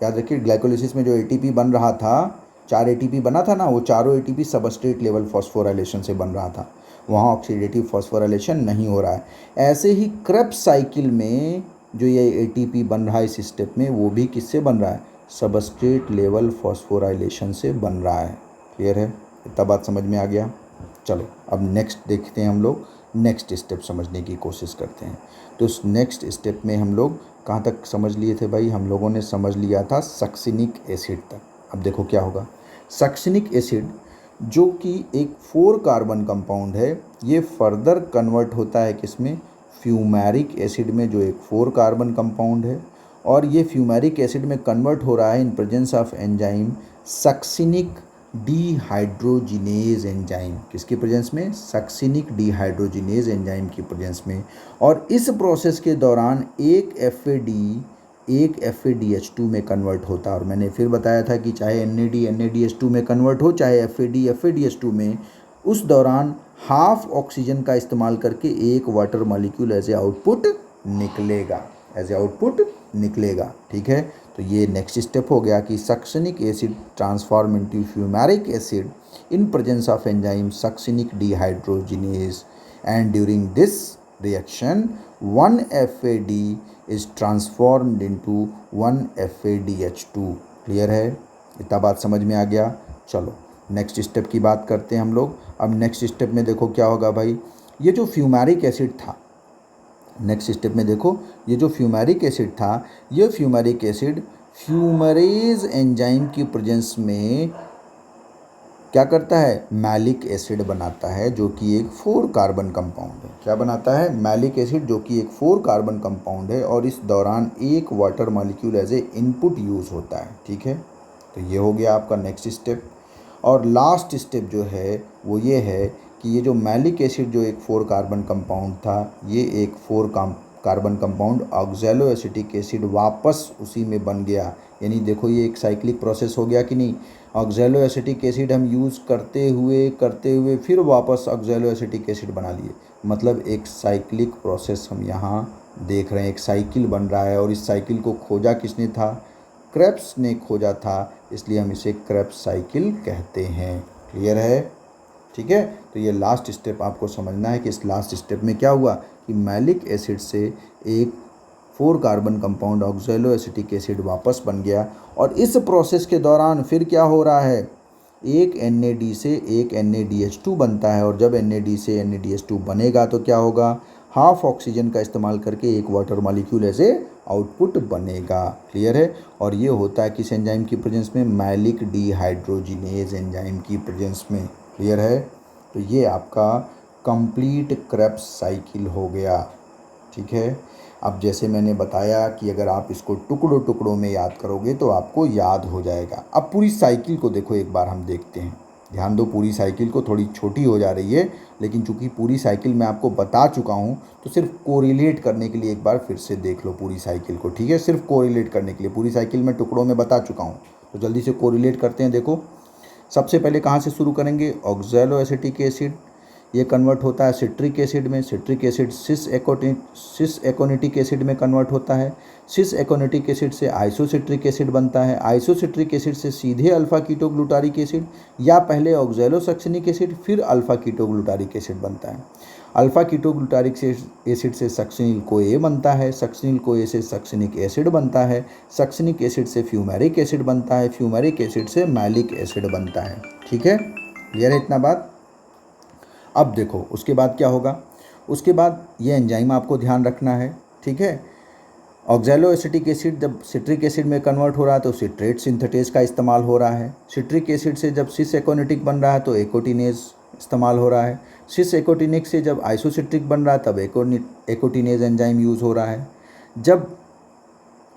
याद रखिए, ग्लाइकोलिसिस में जो एटीपी बन रहा था, 4 एटीपी बना था ना, वो चारों एटीपी सबस्ट्रेट लेवल फॉस्फोराइलेशन से बन रहा था, वहाँ ऑक्सीडेटिव फॉस्फोराइलेशन नहीं हो रहा है। ऐसे ही क्रेब्स साइकिल में जो ये एटीपी बन रहा है इस स्टेप में, वो भी किससे बन रहा है, सबस्ट्रेट लेवल फॉस्फोराइलेशन से बन रहा है। क्लियर है, इतना बात समझ में आ गया। चलो अब नेक्स्ट देखते हैं, हम लोग नेक्स्ट स्टेप समझने की कोशिश करते हैं। तो उस नेक्स्ट स्टेप में हम लोग कहाँ तक समझ लिए थे भाई, हम लोगों ने समझ लिया था सक्सिनिक एसिड तक। अब देखो क्या होगा, सक्सिनिक एसिड जो कि एक 4 कार्बन कंपाउंड है, ये फर्दर कन्वर्ट होता है किसमें, फ्यूमेरिक एसिड में, जो एक 4 कार्बन कंपाउंड है, और ये फ्यूमेरिक एसिड में कन्वर्ट हो रहा है in presence of enzyme succinic dehydrogenase enzyme. किसकी प्रेजेंस में, सक्सिनिक डीहाइड्रोजिनेज एंजाइम की प्रेजेंस में। और इस प्रोसेस के दौरान एक FADH2 में कन्वर्ट होता है। और मैंने फिर बताया था कि चाहे NADH2 में कन्वर्ट हो, चाहे FADH2 में, उस दौरान हाफ ऑक्सीजन का इस्तेमाल करके एक water molecule as a output निकलेगा। ठीक है, तो ये नेक्स्ट स्टेप हो गया कि succinic acid transform into fumaric acid in presence of enzyme succinic dehydrogenase, and during this reaction 1 FAD is transformed into 1 FADH2। Clear है, इतना बात समझ में आ गया। चलो नेक्स्ट स्टेप की बात करते हैं हम लोग। अब नेक्स्ट स्टेप में देखो क्या होगा भाई, ये जो फ्यूमेरिक एसिड था, नेक्स्ट स्टेप में देखो ये जो फ्यूमेरिक एसिड था, ये फ्यूमेरिक एसिड फ्यूमरेज एंजाइम की प्रेजेंस में क्या करता है, मैलिक एसिड बनाता है, जो कि एक 4 कार्बन कंपाउंड है। क्या बनाता है, मैलिक एसिड, जो कि एक 4 कार्बन कंपाउंड है, और इस दौरान एक water molecule as a input use होता है। ठीक है, तो ये हो गया आपका नेक्स्ट स्टेप। और लास्ट स्टेप जो है वो ये है कि ये जो मैलिक एसिड जो एक 4 कार्बन कंपाउंड था, ये एक 4 carbon compound oxalo acetic acid वापस उसी में बन गया। यानी देखो ये एक साइक्लिक प्रोसेस हो गया कि नहीं, ऑक्सैलो एसिटिक एसिड हम यूज़ करते हुए फिर वापस ऑक्सैलो एसिटिक एसिड बना लिए। मतलब एक साइक्लिक प्रोसेस हम यहाँ देख रहे हैं, एक साइकिल बन रहा है, और इस साइकिल को खोजा किसने था, क्रेब्स ने खोजा था, इसलिए हम इसे क्रेब्स साइकिल कहते हैं। क्लियर है, ठीक है। तो ये लास्ट स्टेप आपको समझना है कि इस लास्ट स्टेप में क्या हुआ कि मैलिक एसिड से एक 4 carbon compound oxalo acetic acid वापस बन गया, और इस प्रोसेस के दौरान फिर क्या हो रहा है, एक NAD से एक NADH2 बनता है, और जब NAD से NADH2 बनेगा तो क्या होगा, हाफ ऑक्सीजन का इस्तेमाल करके एक वाटर मॉलिक्यूल ऐसे आउटपुट बनेगा। क्लियर है। और ये होता है किस एंजाइम की प्रेजेंस में, मैलिक डिहाइड्रोजिनेज एंजाइम की प्रेजेंस में। क्लियर है। तो ये आपका कंप्लीट क्रेब्स साइकिल हो गया। ठीक है। अब जैसे मैंने बताया कि अगर आप इसको टुकड़ों टुकड़ों में याद करोगे तो आपको याद हो जाएगा। अब पूरी साइकिल को देखो एक बार हम देखते हैं, ध्यान दो। पूरी साइकिल को, थोड़ी छोटी हो जा रही है लेकिन चूंकि पूरी साइकिल मैं आपको बता चुका हूँ तो सिर्फ कोरिलेट करने के लिए एक बार फिर से देख लो पूरी साइकिल को। ठीक है, सिर्फ कोरिलेट करने के लिए, पूरी साइकिल मैं टुकड़ों में बता चुका हूँ तो जल्दी से कोरिलेट करते हैं। देखो सबसे पहले कहाँ से शुरू करेंगे, ऑक्सैलो एसिटिक एसिड, ये कन्वर्ट होता है सिट्रिक एसिड में, citric acid cis aconitic acid में कन्वर्ट होता है, सिस एकोनिटिक एसिड से आइसोसिट्रिक एसिड बनता है, आइसोसिट्रिक एसिड से सीधे अल्फा कीटोग्लूटारिक एसिड, या पहले ऑक्सैलो सक्सिनिक एसिड फिर अल्फा कीटोग्लूटारिक एसिड बनता है। अल्फा कीटोग्लूटारिक एसिड से सक्सिनिल कोए बनता है, सक्सिनिल कोए से सक्सिनिक एसिड बनता है, सक्सिनिक एसिड से फ्यूमेरिक एसिड बनता है, फ्यूमेरिक एसिड से मैलिक एसिड बनता है। ठीक है, क्लियर है इतना बात। अब देखो उसके बाद क्या होगा, उसके बाद ये एंजाइम आपको ध्यान रखना है। ठीक है, ऑक्सैलो एसिटिक एसिड जब सिट्रिक एसिड में कन्वर्ट हो रहा है तो सिट्रेट सिंथेटेज का इस्तेमाल हो रहा है। सिट्रिक एसिड से जब सिस एकोनिटिक बन रहा है तो एकोटिनेज इस्तेमाल हो रहा है। सिस एकोटिनिक से जब आइसोसिट्रिक बन रहा है तब एकोटिनेज एंजाइम यूज़ हो रहा है। जब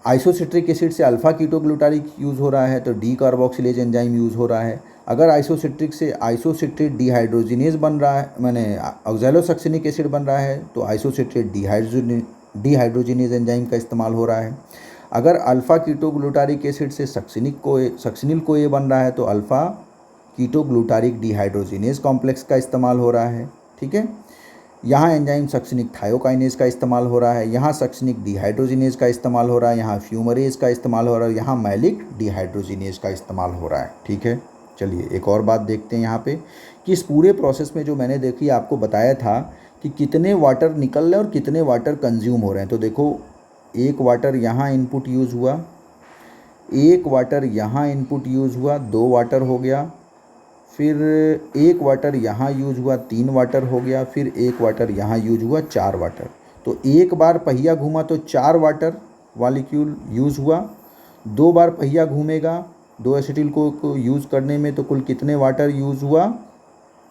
आइसोसिट्रिक एसिड से अल्फा कीटोग्लूटारिक यूज़ हो रहा है तो डी कार्बोक्सिलेज एंजाइम यूज़ हो रहा है। अगर आइसोसिट्रिक से आइसोसिट्रेट डिहाइड्रोजिनेज बन रहा है, मैंने ऑक्सैलो सक्सिनिक एसिड बन रहा है तो आइसोसिट्रेट डिहाइड्रोजिनेज एंजाइम का इस्तेमाल हो रहा है। अगर अल्फा कीटोग्लूटारिक एसिड से सक्सिनिल कोए बन रहा है तो अल्फा कीटोग्लूटारिक डिहाइड्रोजिनेज कॉम्प्लेक्स का इस्तेमाल हो रहा है। ठीक है, यहाँ एंजाइम सक्सिनिक थायोकाइनेज का इस्तेमाल हो रहा है, यहाँ सक्सिनिक डिहाइड्रोजिनेज का इस्तेमाल हो रहा है, यहाँ फ्यूमरेज का इस्तेमाल हो रहा है, यहाँ मैलिक डिहाइड्रोजिनेज का इस्तेमाल हो रहा है। ठीक है, चलिए एक और बात देखते हैं यहाँ पे कि इस पूरे प्रोसेस में जो मैंने देखी आपको बताया था कि कितने वाटर निकल रहे हैं और कितने वाटर कंज्यूम हो रहे हैं। तो देखो एक वाटर यहाँ इनपुट यूज़ हुआ, एक वाटर यहाँ इनपुट यूज़ हुआ, 2 वाटर हो गया, फिर एक वाटर यहाँ यूज हुआ, 3 वाटर हो गया, फिर एक वाटर यहाँ यूज हुआ, 4 वाटर। तो एक बार पहिया घूमा तो 4 वाटर मॉलिक्यूल यूज़ हुआ, 2 बार पहिया घूमेगा 2 एसिटिल को यूज़ करने में तो कुल कितने वाटर यूज़ हुआ,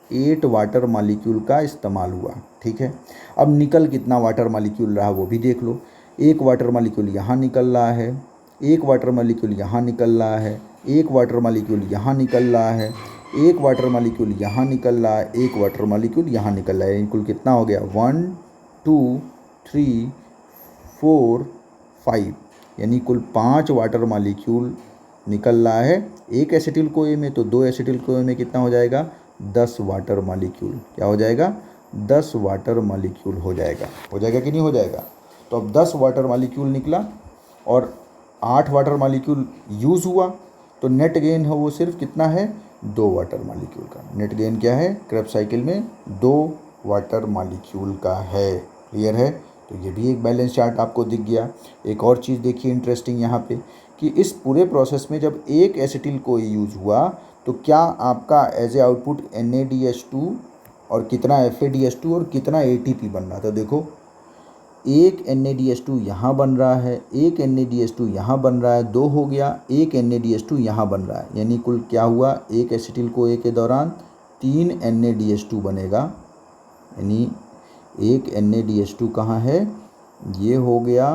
8 वाटर मॉलिक्यूल का इस्तेमाल हुआ। ठीक है, अब निकल कितना वाटर मॉलिक्यूल रहा वो भी देख लो। एक वाटर मॉलिक्यूल यहाँ निकल रहा है, एक वाटर मॉलिक्यूल यहाँ निकल रहा है, एक वाटर मॉलिक्यूल यहाँ निकल रहा है, एक वाटर मॉलिक्यूल यहाँ निकल रहा है, एक वाटर मॉलिक्यूल यहाँ निकल रहा है। कुल कितना हो गया, 1 2 3 4 5, यानी कुल 5 वाटर मॉलिक्यूल निकल रहा है एक एसिटिल कोए में। तो 2 एसिटिल कोए में कितना हो जाएगा, 10 वाटर मॉलिक्यूल। क्या हो जाएगा, 10 वाटर मॉलिक्यूल हो जाएगा कि नहीं हो जाएगा। तो अब 10 वाटर मॉलिक्यूल निकला और 8 वाटर मॉलिक्यूल यूज़ हुआ, तो नेट गेन है वो सिर्फ कितना है, 2 वाटर मॉलिक्यूल का। नेट गेन क्या है क्रेब्स साइकिल में, 2 वाटर मॉलिक्यूल का है। क्लियर है। तो ये भी एक बैलेंस चार्ट आपको दिख गया। एक और चीज़ देखिए इंटरेस्टिंग यहाँ पे कि इस पूरे प्रोसेस में जब एक एसिटिल कोई यूज़ हुआ तो क्या आपका एज ए आउटपुट NADH2 और कितना FADH2 और कितना ATP बन रहा है? तो देखो, एक NADH2 यहाँ बन रहा है, एक NADH2 यहाँ बन रहा है, 2 हो गया, एक NADH2 यहाँ बन रहा है, यानी कुल क्या हुआ, एक एसिटिल CoA के दौरान 3 NADH2 बनेगा। यानी एक NADH2 कहाँ है, ये हो गया,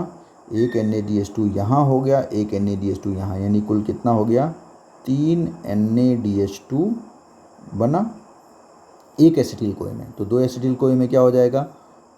एक NADH2 यहाँ हो गया, एक NADH2 यहाँ, यानी कुल कितना हो गया, 3 NADH2 बना एक एसिटिल CoA में। तो 2 एसिटिल CoA में क्या हो जाएगा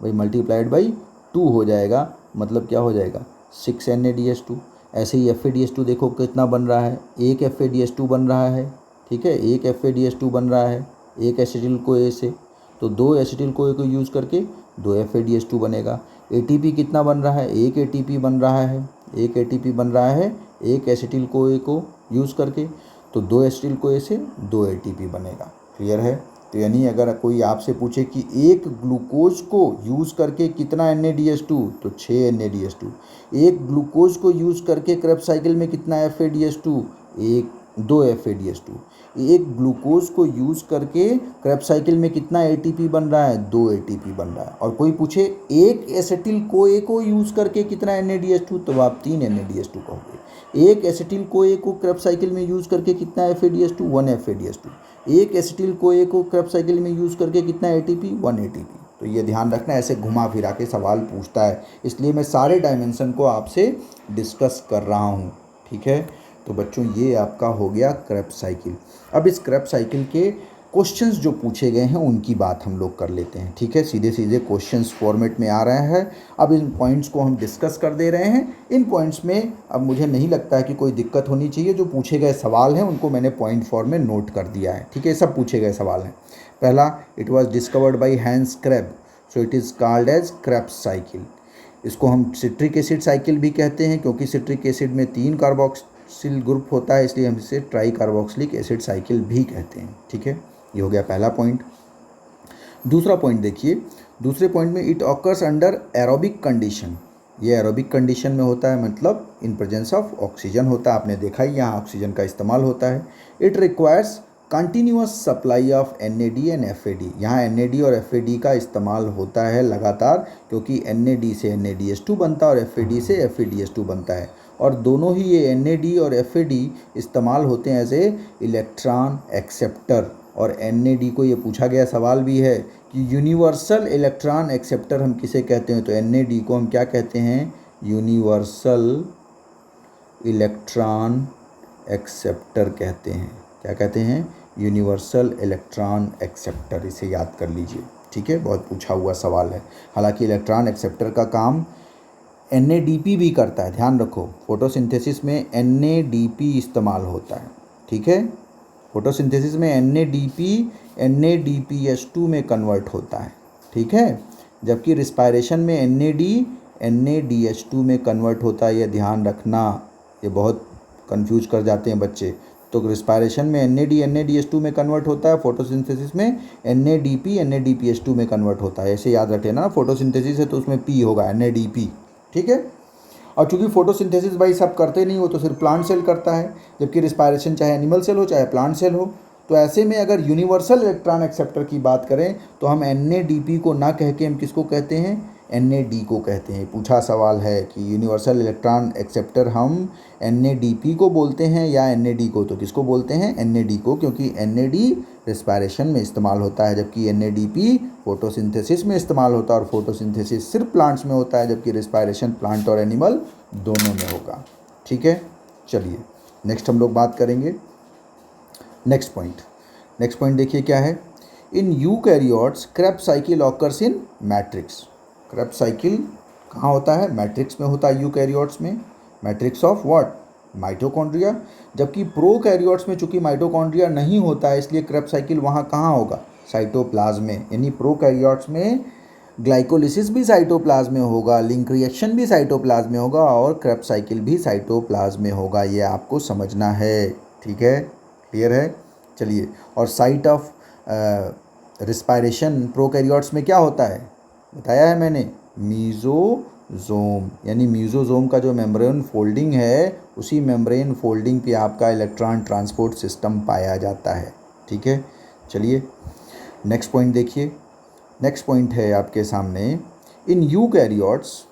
भाई, मल्टीप्लाइड बाई 2 हो जाएगा, मतलब क्या हो जाएगा, 6 NADH2। ऐसे ही FADH2 देखो कितना बन रहा है, एक FADH2 बन रहा है, ठीक है, एक FADH2 बन रहा है एक एसिटिल CoA से। तो 2 एसिटिल CoA को यूज़ करके 2 FADH2 बनेगा। ATP कितना बन रहा है, एक ATP बन रहा है, एक ATP बन रहा है एक एसिटिल CoA को यूज़ करके। तो 2 एसिटिल CoA से 2 ATP बनेगा। क्लियर है? तो यानी अगर कोई आपसे पूछे कि एक ग्लूकोज को यूज़ करके कितना NADH2, तो 6 NADH2। एक ग्लूकोज को यूज़ करके क्रेब्स साइकिल में कितना FADH2, 2 FADH2। एक ग्लूकोज को यूज़ करके क्रेब्स साइकिल में कितना ATP बन रहा है, 2 ATP बन रहा है। और कोई पूछे एक एसिटिल CoA को यूज़ करके कितना NADH2, तो आप 3 NADH2 कहोगे। एक एसिटिल CoA को क्रेब्स साइकिल में यूज़ करके कितना FADH2, 1 FADH2। एक एसिटिल CoA को क्रेब्स साइकिल में यूज़ करके कितना ATP, 1 ATP। तो ये ध्यान रखना, ऐसे घुमा फिरा के सवाल पूछता है, इसलिए मैं सारे डायमेंशन को आपसे डिस्कस कर रहा हूँ। ठीक है, तो बच्चों ये आपका हो गया क्रेब्स साइकिल। अब इस क्रेब्स साइकिल के क्वेश्चंस जो पूछे गए हैं उनकी बात हम लोग कर लेते हैं। ठीक है, सीधे सीधे क्वेश्चंस फॉर्मेट में आ रहे हैं। अब इन पॉइंट्स को हम डिस्कस कर दे रहे हैं। इन पॉइंट्स में अब मुझे नहीं लगता है कि कोई दिक्कत होनी चाहिए। जो पूछे गए सवाल हैं उनको मैंने पॉइंट फॉर्म में नोट कर दिया है। ठीक है, सब पूछे गए सवाल हैं। पहला, it was discovered by Hans Kreb, so it is called as Krebs cycle. इसको हम सिट्रिक एसिड साइकिल भी कहते हैं, क्योंकि सिट्रिक एसिड में 3 कार्बोक्सिल ग्रुप होता है, इसलिए हम इसे ट्राई कार्बोक्सिलिक एसिड साइकिल भी कहते हैं। ठीक है, ये हो गया पहला पॉइंट। दूसरा पॉइंट देखिए, दूसरे पॉइंट में it occurs under aerobic condition. ये एरोबिक कंडीशन में होता है, मतलब इन प्रेजेंस ऑफ ऑक्सीजन होता है। आपने देखा ही यहाँ ऑक्सीजन का इस्तेमाल होता है। It requires continuous supply of NAD and FAD। यहाँ NAD और FAD का इस्तेमाल होता है लगातार, क्योंकि NAD से NADH2 बनता है और FAD से FADH2 बनता है। और दोनों ही ये NAD और FAD इस्तेमाल होते हैं एज ए इलेक्ट्रॉन एक्सेप्टर। और NAD को ये पूछा गया सवाल भी है कि यूनिवर्सल इलेक्ट्रॉन एक्सेप्टर हम किसे कहते हैं, तो NAD को हम क्या कहते हैं, यूनिवर्सल इलेक्ट्रॉन एक्सेप्टर कहते हैं। क्या कहते हैं, यूनिवर्सल इलेक्ट्रॉन एक्सेप्टर, इसे याद कर लीजिए। ठीक है, बहुत पूछा हुआ सवाल है। हालांकि इलेक्ट्रॉन एक्सेप्टर का काम NADP भी करता है, ध्यान रखो। फोटोसिंथेसिस में NADP इस्तेमाल होता है। ठीक है, फोटोसिंथेसिस में NADP NADPH2 में कन्वर्ट होता है। ठीक है, जबकि रिस्पायरेशन में NAD NADH2 में कन्वर्ट होता है। ये ध्यान रखना, ये बहुत कंफ्यूज कर जाते हैं बच्चे। तो रिस्पायरेशन में NAD NADH2 में कन्वर्ट होता है, फोटोसिंथेसिस में NADP NADPH2 में कन्वर्ट होता है। ऐसे याद रख लेना, फोटोसिंथेसिस है तो उसमें P होगा, NADP। ठीक है, और चूंकि फोटोसिंथेसिस भाई सब करते नहीं हो, तो सिर्फ प्लांट सेल करता है, जबकि रिस्पायरेशन चाहे एनिमल सेल हो चाहे प्लांट सेल हो। तो ऐसे में अगर यूनिवर्सल इलेक्ट्रॉन एक्सेप्टर की बात करें तो हम NADP को ना कह के हम किसको कहते हैं, NAD को कहते हैं। पूछा सवाल है कि यूनिवर्सल इलेक्ट्रॉन एक्सेप्टर हम NADP को बोलते हैं या NAD को, तो किसको बोलते हैं, NAD को, क्योंकि NAD रिस्पायरेशन में इस्तेमाल होता है, जबकि NADP फोटोसिंथेसिस में इस्तेमाल होता है। और फोटोसिंथेसिस सिर्फ प्लांट्स में होता है, जबकि रिस्पायरेशन प्लांट और एनिमल दोनों में होगा। ठीक है, चलिए नेक्स्ट हम लोग बात करेंगे। नेक्स्ट पॉइंट देखिए क्या है, in eukaryotes Krebs cycle occurs in matrix. Krebs cycle कहाँ होता है, मैट्रिक्स में होता है यूकैरियोट्स में। Matrix of what, mitochondria. जबकि प्रोकैरियोट्स में चूंकि माइटोकॉन्ड्रिया नहीं होता है, इसलिए क्रेब्स साइकिल वहाँ कहाँ होगा, साइटोप्लाज्म में। यानी प्रोकैरियोट्स में ग्लाइकोलिसिस भी साइटोप्लाज्म में होगा, लिंक रिएक्शन भी साइटोप्लाज्म में होगा, और क्रेब्स साइकिल भी साइटोप्लाज्म में होगा। ये आपको समझना है। ठीक है, क्लियर है। चलिए, और साइट ऑफ रिस्पायरेशन प्रोकैरियोट्स में क्या होता है, बताया है मैंने, मीजोफिल मेम्ब्रेनोजोम, यानी म्यूजोजोम का जो मेम्ब्रेन फोल्डिंग है उसी मेम्ब्रेन फोल्डिंग पे आपका इलेक्ट्रॉन ट्रांसपोर्ट सिस्टम पाया जाता है। ठीक है, चलिए नेक्स्ट पॉइंट देखिए। नेक्स्ट पॉइंट है आपके सामने, इन यूकैरियोट्स,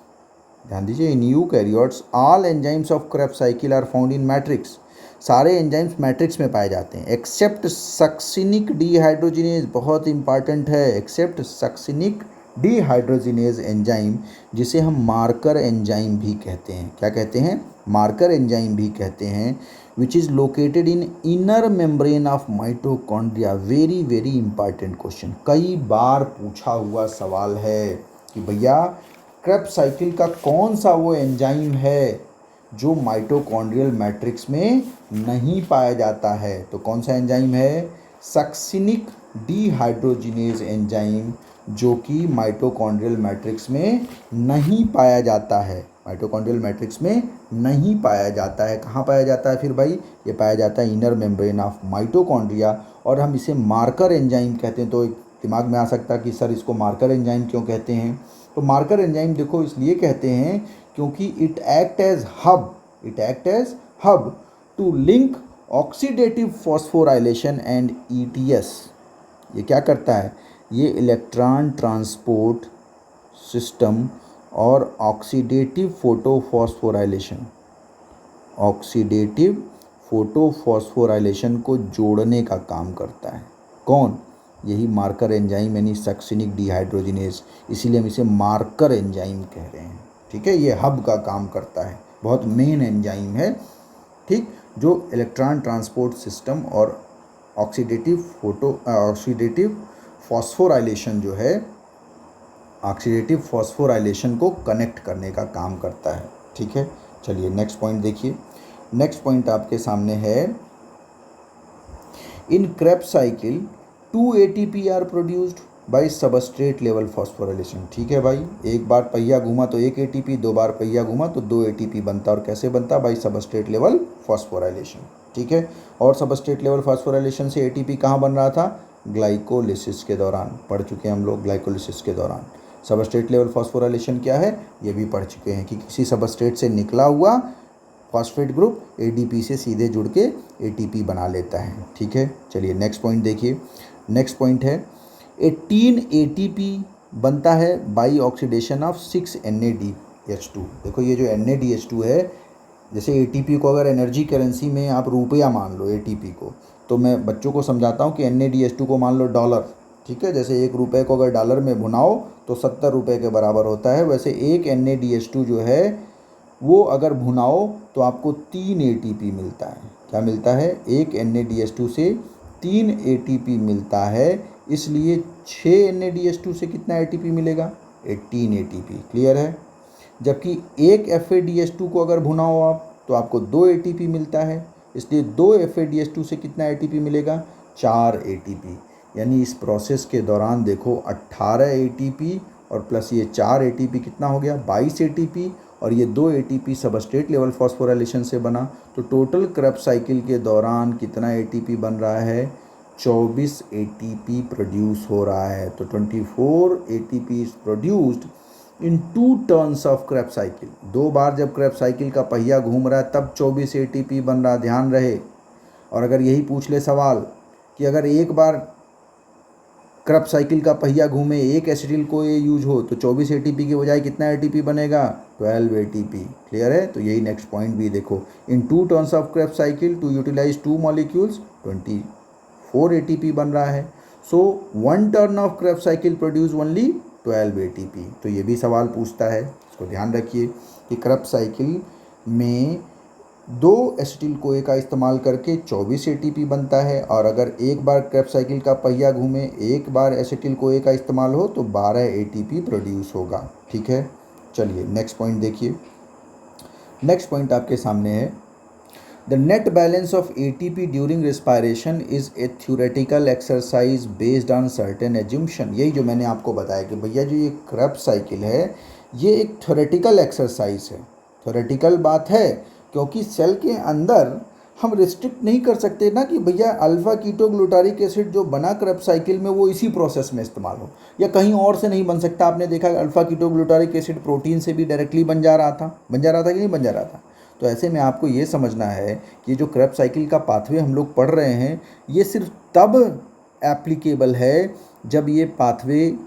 ध्यान दीजिए, in eukaryotes all enzymes of Krebs cycle are found in matrix. सारे एंजाइम्स मैट्रिक्स में पाए जाते हैं एक्सेप्ट सक्सिनिक डीहाइड्रोजिनेज, बहुत इंपॉर्टेंट है, एक्सेप्ट सक्सिनिक डीहाइड्रोजिनेज एंजाइम, जिसे हम मार्कर एंजाइम भी कहते हैं। क्या कहते हैं? मार्कर एंजाइम भी कहते हैं, which is located in inner membrane of mitochondria. Very very important question, कई बार पूछा हुआ सवाल है कि भैया क्रेब्स साइकिल का कौन सा वो एंजाइम है जो माइटोकॉन्ड्रियल मैट्रिक्स में नहीं पाया जाता है। तो कौन सा एंजाइम है? सक्सिनिक डीहाइड्रोजिनेज एंजाइम, जो कि माइटोकॉन्ड्रियल मैट्रिक्स में नहीं पाया जाता है। माइटोकॉन्ड्रियल मैट्रिक्स में नहीं पाया जाता है। कहाँ पाया जाता है फिर भाई? ये पाया जाता है इनर मेम्ब्रेन ऑफ माइटोकॉन्ड्रिया, और हम इसे मार्कर एंजाइम कहते हैं। तो दिमाग में आ सकता है कि सर इसको मार्कर एंजाइम क्यों कहते हैं? तो मार्कर एंजाइम देखो इसलिए कहते हैं क्योंकि it act as hub to link oxidative phosphorylation and ETS. ये क्या करता है? ये इलेक्ट्रॉन ट्रांसपोर्ट सिस्टम और ऑक्सीडेटिव फोटोफॉस्फोराइलेशन को जोड़ने का काम करता है। कौन? यही मार्कर एंजाइम, यानी सक्सिनिक डीहाइड्रोजिनेज, इसीलिए हम इसे मार्कर एंजाइम कह रहे हैं। ठीक है, ये हब का काम करता है, बहुत मेन एंजाइम है, ठीक, जो इलेक्ट्रॉन ट्रांसपोर्ट सिस्टम और ऑक्सीडेटिव फॉस्फोराइलेशन जो है, ऑक्सीडेटिव फॉस्फोराइलेशन को कनेक्ट करने का काम करता है। ठीक है, चलिए नेक्स्ट पॉइंट देखिए। नेक्स्ट पॉइंट आपके सामने है, in Krebs cycle 2 ATP are produced by substrate level phosphorylation. ठीक है भाई, एक बार पहिया घूमा तो 1 ATP, 2 बार पहिया घूमा तो 2 ATP बनता। और कैसे बनता? By substrate level phosphorylation. ठीक है, और सबस्ट्रेट लेवल फॉस्फोराइलेशन से ATP कहाँ बन रहा था? ग्लाइकोलिसिस के दौरान। पढ़ चुके हैं हम लोग ग्लाइकोलिसिस के दौरान। सबस्ट्रेट लेवल फॉस्फोराइलेशन क्या है, ये भी पढ़ चुके हैं कि किसी सबस्ट्रेट से निकला हुआ फॉस्फेट ग्रुप ADP से सीधे जुड़ के ATP बना लेता है। ठीक है, चलिए नेक्स्ट पॉइंट देखिए। नेक्स्ट पॉइंट है, 18 ATP बनता है बाई ऑक्सीडेशन ऑफ 6 NADH2। देखो ये जो NADH2 है, जैसे ATP को अगर एनर्जी करेंसी में आप रुपया मान लो ATP को, तो मैं बच्चों को समझाता हूँ कि NADH2 को मान लो डॉलर। ठीक है, जैसे 1 रुपये को अगर डॉलर में भुनाओ तो 70 रुपये के बराबर होता है। वैसे एक NADH2 जो है वो अगर भुनाओ तो आपको 3 ATP मिलता है। क्या मिलता है? एक NADH2 से 3 ATP मिलता है। इसलिए 6 NADH2 से कितना ATP मिलेगा? 18 ATP। क्लियर है? जबकि एक FADH2 को अगर भुनाओ आप तो आपको 2 ATP मिलता है। इसलिए 2 FADH2 से कितना ATP मिलेगा? 4 ATP। यानी इस प्रोसेस के दौरान देखो 18 ATP और प्लस ये 4 ATP कितना हो गया? 22 ATP, और ये 2 ATP सबस्ट्रेट लेवल फॉस्फोराइलेशन से बना। तो टोटल क्रेब्स साइकिल के दौरान कितना ATP बन रहा है? 24 ATP प्रोड्यूस हो रहा है। तो 24 ATP is produced in 2 turns of Krebs cycle. 2 बार जब क्रेब्स साइकिल का पहिया घूम रहा है तब 24 ATP बन रहा, ध्यान रहे। और अगर यही पूछ ले सवाल कि अगर एक बार क्रेब्स साइकिल का पहिया घूमे, एक एसिटिल को ये यूज हो, तो 24 ATP की बजाय कितना ATP बनेगा? 12 ATP। क्लियर है? तो यही नेक्स्ट पॉइंट भी देखो, in 2 turns of Krebs cycle to utilize 2 molecules 24 ATP बन रहा है। So 1 turn of Krebs cycle produce only 12 ATP। तो ये भी सवाल पूछता है, इसको ध्यान रखिए कि क्रेब्स साइकिल में 2 एसिटिल कोए का इस्तेमाल करके 24 ATP बनता है, और अगर एक बार क्रेब्स साइकिल का पहिया घूमे, एक बार एसिटिल कोए का इस्तेमाल हो तो 12 ATP प्रोड्यूस होगा। ठीक है, चलिए नेक्स्ट पॉइंट देखिए। नेक्स्ट पॉइंट आपके सामने है, the net balance of ATP during respiration is a theoretical exercise based on certain assumption. यही जो मैंने आपको बताया कि भैया जो ये क्रेब्स साइकिल है ये एक थ्योरेटिकल एक्सरसाइज है। थ्योरेटिकल बात है क्योंकि सेल के अंदर हम रिस्ट्रिक्ट नहीं कर सकते ना कि भैया अल्फ़ा कीटोग्लूटारिक एसिड जो बना क्रेब्स साइकिल में वो इसी प्रोसेस में इस्तेमाल हो, या कहीं और से नहीं बन सकता। आपने देखा अल्फ़ा कीटोग्लूटारिक एसिड प्रोटीन से भी डायरेक्टली बन जा रहा था कि नहीं बन जा रहा था। तो ऐसे में आपको ये समझना है कि जो क्रेब्स साइकिल का पाथवे हम लोग पढ़ रहे हैं ये सिर्फ तब एप्लीकेबल है जब ये पाथवे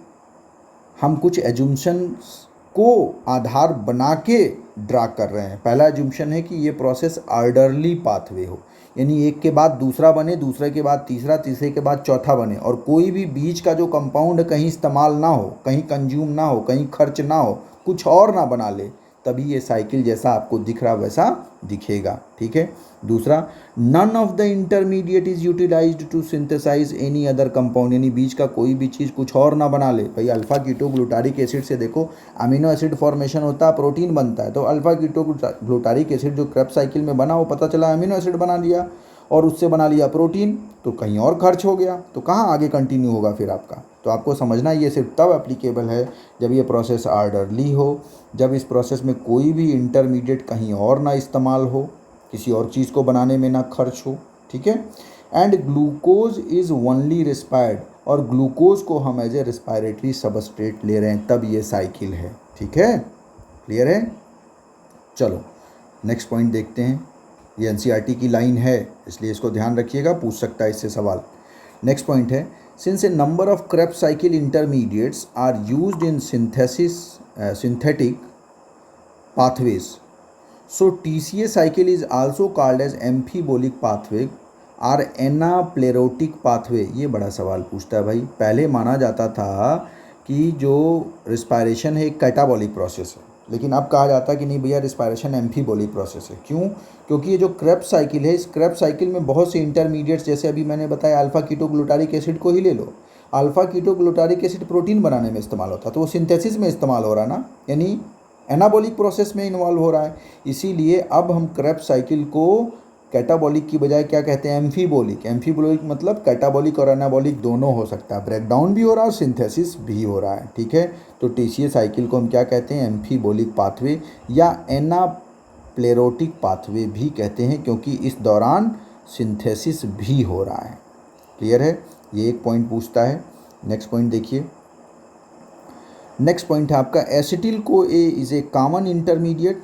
हम कुछ एजुम्शंस को आधार बना के ड्रा कर रहे हैं। पहला एजुम्शन है कि ये प्रोसेस ऑर्डरली पाथवे हो, यानी एक के बाद दूसरा बने, दूसरे के बाद तीसरा, तीसरे के बाद चौथा बने, और कोई भी बीच का जो कंपाउंड कहीं इस्तेमाल ना हो, कहीं कंज्यूम ना हो, कहीं खर्च ना हो, कुछ और ना बना ले, तभी ये साइकिल जैसा आपको दिख रहा वैसा दिखेगा। ठीक है। दूसरा, none of the intermediate is utilized to synthesize any other compound, यानी बीच का कोई भी चीज़ कुछ और ना बना ले। भाई अल्फा कीटोग्लूटारिक एसिड से देखो अमीनो एसिड फॉर्मेशन होता है, प्रोटीन बनता है, तो अल्फा कीटोग्लूटारिक एसिड जो क्रेब्स साइकिल में बना वो पता चला अमीनो एसिड बना लिया और उससे बना लिया प्रोटीन, तो कहीं और खर्च हो गया, तो कहाँ आगे कंटिन्यू होगा फिर आपका। तो आपको समझना ये सिर्फ तब एप्लीकेबल है जब ये प्रोसेस ऑर्डरली हो, जब इस प्रोसेस में कोई भी इंटरमीडिएट कहीं और ना इस्तेमाल हो, किसी और चीज़ को बनाने में ना खर्च हो। ठीक है। एंड ग्लूकोज इज़ ओनली रिस्पायर्ड, और ग्लूकोज को हम एज ए रिस्पायरेटरी सबस्ट्रेट ले रहे हैं, तब ये साइकिल है। ठीक है, क्लियर है। चलो नेक्स्ट पॉइंट देखते हैं। ये एनसीईआरटी की लाइन है इसलिए इसको ध्यान रखिएगा, पूछ सकता है इससे सवाल। नेक्स्ट पॉइंट है, since a number of Krebs cycle intermediates are used in synthetic pathways, so TCA cycle is also called as amphibolic pathway or anaplerotic pathway। ये बड़ा सवाल पूछता है भाई। पहले माना जाता था कि जो रिस्पायरेशन है एक कैटाबॉलिक प्रोसेस है, लेकिन अब कहा जाता है कि नहीं भैया रिस्पायरेशन एम्फीबोलिक प्रोसेस है। क्यों? क्योंकि ये जो क्रेब्स साइकिल है, इस क्रेब्स साइकिल में बहुत से इंटरमीडिएट्स, जैसे अभी मैंने बताया अल्फा कीटोग्लूटारिक एसिड को ही ले लो। अल्फा कीटोग्लूटारिक एसिड प्रोटीन बनाने में इस्तेमाल होता है, तो वो सिंथेसिस में इस्तेमाल हो रहा है ना, यानी एनाबॉलिक प्रोसेस में इन्वॉल्व हो रहा है। इसीलिए अब हम क्रेब्स साइकिल को कैटाबॉलिक की बजाय क्या कहते हैं, एम्फीबोलिक। एम्फीबोलिक मतलब कैटाबॉलिक और एनाबॉलिक दोनों हो सकता है, ब्रेकडाउन भी हो रहा है और सिंथेसिस भी हो रहा है। ठीक है। तो टीसीए साइकिल को हम क्या कहते हैं, एम्फीबोलिक पाथवे या एनाप्लेरोटिक पाथवे भी कहते हैं, क्योंकि इस दौरान सिंथेसिस भी हो रहा है। क्लियर है। ये एक पॉइंट पूछता है। नेक्स्ट पॉइंट देखिए। नेक्स्ट पॉइंट है आपका, एसिटिल को A is a common intermediate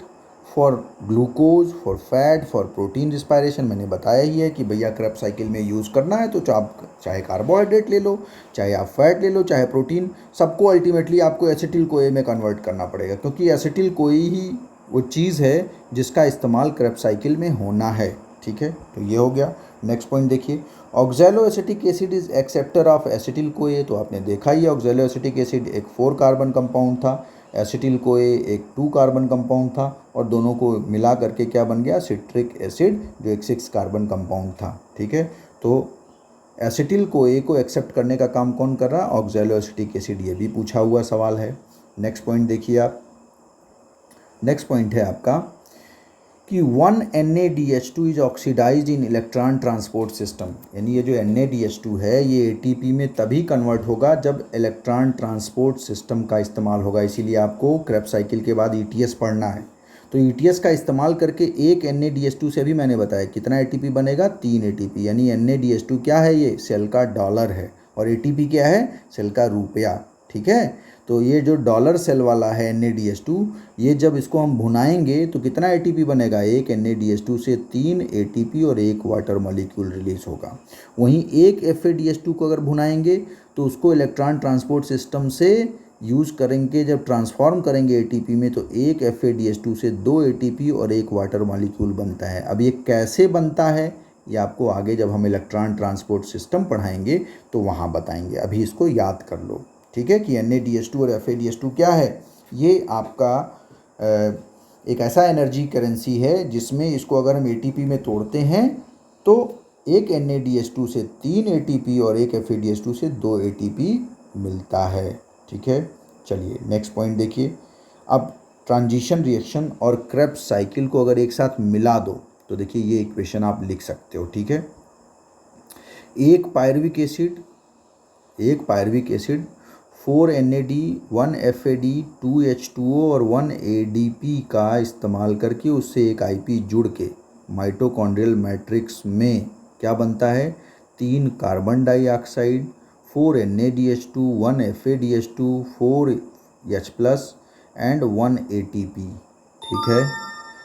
for glucose, for fat, for protein respiration. मैंने बताया ही है कि भैया क्रेब्स साइकिल में यूज़ करना है तो आप चाहे कार्बोहाइड्रेट ले लो, चाहे आप फैट ले लो, चाहे प्रोटीन, सबको अल्टीमेटली आपको एसिटिल को ए में कन्वर्ट करना पड़ेगा, क्योंकि एसिटिल कोई ही वो चीज़ है जिसका इस्तेमाल क्रेब्स साइकिल में होना है। ठीक है, तो ये हो गया। नेक्स्ट पॉइंट देखिए, ऑक्जेलो acetic acid is acceptor of acetyl को ए। तो आपने देखा ही है ऑक्जेलो एसिटिक एसिड एक 4 कार्बन कंपाउंड था, एसिटिल को ए एक 2 कार्बन कंपाउंड था, और दोनों को मिला करके क्या बन गया, सिट्रिक एसिड, जो एक 6 कार्बन कंपाउंड था। ठीक है। तो एसिटिल को ए को एक्सेप्ट करने का काम कौन कर रहा है, ऑक्जेलो एसिटिक एसिड। ये भी पूछा हुआ सवाल है। नेक्स्ट पॉइंट देखिए आप। नेक्स्ट पॉइंट है आपका कि 1 NaDH2 is oxidized in electron transport system, यानी ये जो NaDH2 है ये ATP में तभी कन्वर्ट होगा जब इलेक्ट्रॉन ट्रांसपोर्ट सिस्टम का इस्तेमाल होगा। इसीलिए आपको क्रेब्स साइकिल के बाद ETS पढ़ना है। तो ETS का इस्तेमाल करके एक NaDH2 से भी मैंने बताया कितना ATP बनेगा, 3 ATP, यानी NaDH2 क्या है, ये सेल का डॉलर है, और ATP क्या है, सेल का रुपया। ठीक है। तो ये जो डॉलर सेल वाला है NaDH2, ये जब इसको हम भुनाएंगे तो कितना ATP बनेगा, एक NaDH2 से 3 ATP और एक वाटर मॉलिक्यूल रिलीज होगा। वहीं एक FADH2 को अगर भुनाएंगे तो उसको इलेक्ट्रॉन ट्रांसपोर्ट सिस्टम से यूज़ करेंगे, जब ट्रांसफॉर्म करेंगे ATP में, तो एक FADH2 से 2 ATP और एक वाटर मॉलिक्यूल बनता है। अब ये कैसे बनता है ये आपको आगे जब हम इलेक्ट्रॉन ट्रांसपोर्ट सिस्टम पढ़ाएंगे तो वहाँ बताएंगे, अभी इसको याद कर लो। ठीक है, कि NaDH2 और FADH2 क्या है, ये आपका एक ऐसा एनर्जी करेंसी है जिसमें इसको अगर हम ATP में तोड़ते हैं तो एक NaDH2 से 3 ATP और एक FADH2 से 2 ATP मिलता है। ठीक है। चलिए नेक्स्ट पॉइंट देखिए। अब ट्रांजिशन रिएक्शन और क्रेब्स साइकिल को अगर एक साथ मिला दो तो देखिए ये इक्वेशन आप लिख सकते हो। ठीक है। एक pyruvic acid 4 NAD 1 FAD 2 H2O और 1 ADP का इस्तेमाल करके उससे एक IP जुड़ के माइटोकॉन्ड्रियल मैट्रिक्स में क्या बनता है, 3 carbon dioxide, 4 NADH2, 1 FADH2, 4 H+ and 1 ATP। ठीक है,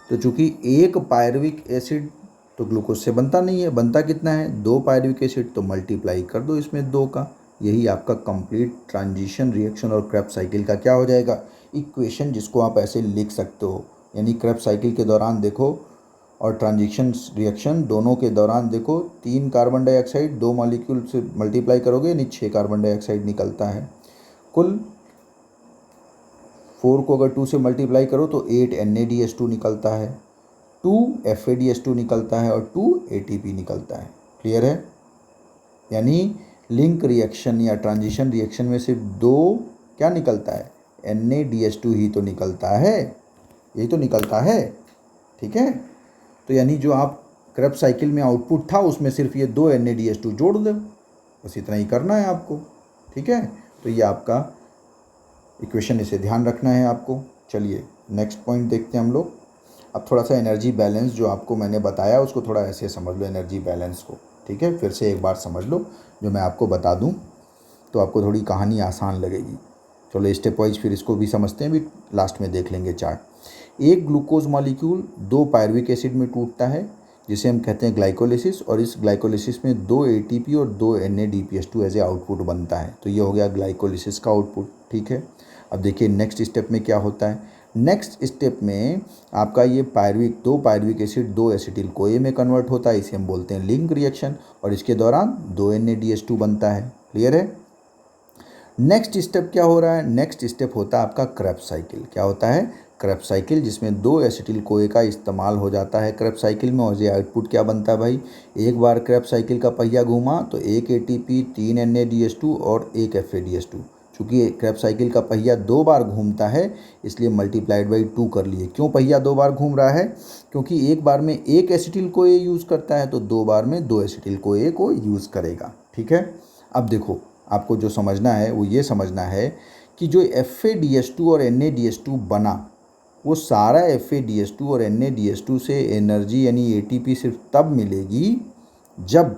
तो चूंकि एक पायरुविक एसिड तो ग्लूकोज से बनता नहीं है, बनता कितना है, 2 पायरुविक एसिड, तो मल्टीप्लाई कर दो इसमें 2 का। यही आपका कंप्लीट ट्रांजिशन रिएक्शन और क्रेब्स साइकिल का क्या हो जाएगा, इक्वेशन, जिसको आप ऐसे लिख सकते हो। यानी क्रेब्स साइकिल के दौरान देखो और ट्रांजिशन रिएक्शन दोनों के दौरान देखो, 3 कार्बन डाइऑक्साइड 2 मॉलिक्यूल से मल्टीप्लाई करोगे यानी 6 कार्बन डाइऑक्साइड निकलता है। कुल 4 को अगर 2 से मल्टीप्लाई करो तो 8 NADH2 निकलता है, 2 FADH2 निकलता है और 2 ATP निकलता है। क्लियर है, यानी लिंक रिएक्शन या ट्रांजिशन रिएक्शन में सिर्फ 2 क्या निकलता है, NADH2 ही तो निकलता है, यही तो निकलता है। ठीक है, तो यानी जो आप क्रेब्स साइकिल में आउटपुट था उसमें सिर्फ ये 2 NADH2 जोड़ दो, बस इतना ही करना है आपको। ठीक है, तो ये आपका इक्वेशन, इसे ध्यान रखना है आपको। चलिए नेक्स्ट पॉइंट देखते हैं हम लोग। अब थोड़ा सा एनर्जी बैलेंस जो आपको मैंने बताया उसको थोड़ा ऐसे समझ लो, एनर्जी बैलेंस को। ठीक है, फिर से एक बार समझ लो, जो मैं आपको बता दूं तो आपको थोड़ी कहानी आसान लगेगी। चलो स्टेप वाइज फिर इसको भी समझते हैं, भी लास्ट में देख लेंगे चार्ट। एक ग्लूकोज मॉलिक्यूल 2 पायरुविक एसिड में टूटता है जिसे हम कहते हैं ग्लाइकोलिसिस, और इस ग्लाइकोलिसिस में 2 ATP और 2 NADPH2 एज ए आउटपुट बनता है। तो ये हो गया ग्लाइकोलिसिस का आउटपुट। ठीक है, अब देखिए नेक्स्ट स्टेप में क्या होता है। नेक्स्ट स्टेप में आपका ये पायरुविक 2 पायरुविक एसिड 2 एसिटिल कोए में कन्वर्ट होता है, इसे हम बोलते हैं लिंक रिएक्शन, और इसके दौरान 2 NADH2 बनता है। क्लियर है। नेक्स्ट स्टेप क्या हो रहा है, नेक्स्ट स्टेप होता है आपका क्रेब्स साइकिल। क्या होता है, क्रेब्स साइकिल, जिसमें 2 एसिटिल कोए का इस्तेमाल हो जाता है क्रेब्स साइकिल में, और ये आउटपुट क्या बनता है भाई, एक बार क्रेब्स साइकिल का पहिया घूमा तो 1 ATP, 3 NADH2 और 1 FADH2। चूँकि क्रेब्स साइकिल का पहिया 2 बार घूमता है इसलिए मल्टीप्लाइड बाई 2 कर लिए। क्यों पहिया 2 बार घूम रहा है, क्योंकि एक बार में 1 एसिटिल कोए यूज़ करता है तो 2 बार में 2 एसिटिल कोए को यूज़ करेगा। ठीक है, अब देखो आपको जो समझना है वो ये समझना है कि जो FADH2 और NADH2 बना, वो सारा FADH2 और NADH2 से एनर्जी यानी ATP सिर्फ तब मिलेगी जब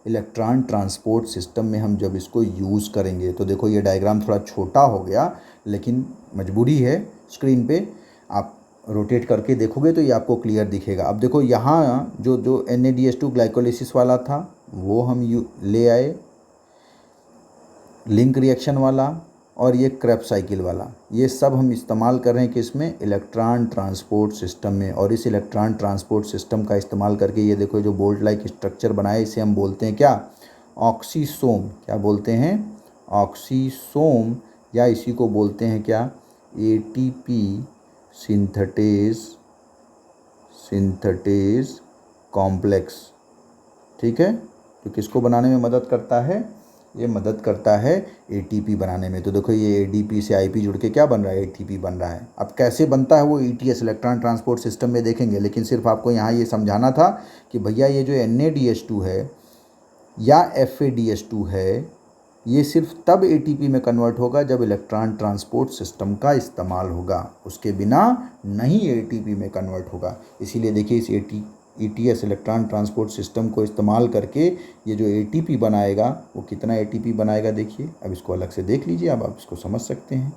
इलेक्ट्रॉन ट्रांसपोर्ट सिस्टम में हम जब इसको यूज़ करेंगे। तो देखो ये डायग्राम थोड़ा छोटा हो गया, लेकिन मजबूरी है, स्क्रीन पे आप रोटेट करके देखोगे तो ये आपको क्लियर दिखेगा। अब देखो यहाँ जो NADH2 ग्लाइकोलिसिस वाला था वो हम ले आए, लिंक रिएक्शन वाला और ये क्रेब्स साइकिल वाला, ये सब हम इस्तेमाल कर रहे हैं किसमें, इलेक्ट्रॉन ट्रांसपोर्ट सिस्टम में। और इस इलेक्ट्रॉन ट्रांसपोर्ट सिस्टम का इस्तेमाल करके ये देखो जो बोल्ट लाइक स्ट्रक्चर बनाया, इसे हम बोलते हैं क्या, ऑक्सीसोम। क्या बोलते हैं, ऑक्सीसोम, या इसी को बोलते हैं क्या, ATP सिंथेटेज कॉम्प्लेक्स। ठीक है, तो किसको बनाने में मदद करता है, ये मदद करता है ATP बनाने में। तो देखो ये ADP से IP जुड़ के क्या बन रहा है, ATP बन रहा है। अब कैसे बनता है वो ETS इलेक्ट्रॉन ट्रांसपोर्ट सिस्टम में देखेंगे, लेकिन सिर्फ आपको यहाँ ये समझाना था कि भैया ये जो NADH2 है या FADH2 है, ये सिर्फ तब ATP में कन्वर्ट होगा जब इलेक्ट्रॉन ट्रांसपोर्ट सिस्टम का इस्तेमाल होगा, उसके बिना नहीं ATP में कन्वर्ट होगा। इसीलिए देखिए इस ETS इलेक्ट्रॉन ट्रांसपोर्ट सिस्टम को इस्तेमाल करके ये जो ATP बनाएगा वो कितना ATP बनाएगा देखिए। अब इसको अलग से देख लीजिए, अब आप इसको समझ सकते हैं,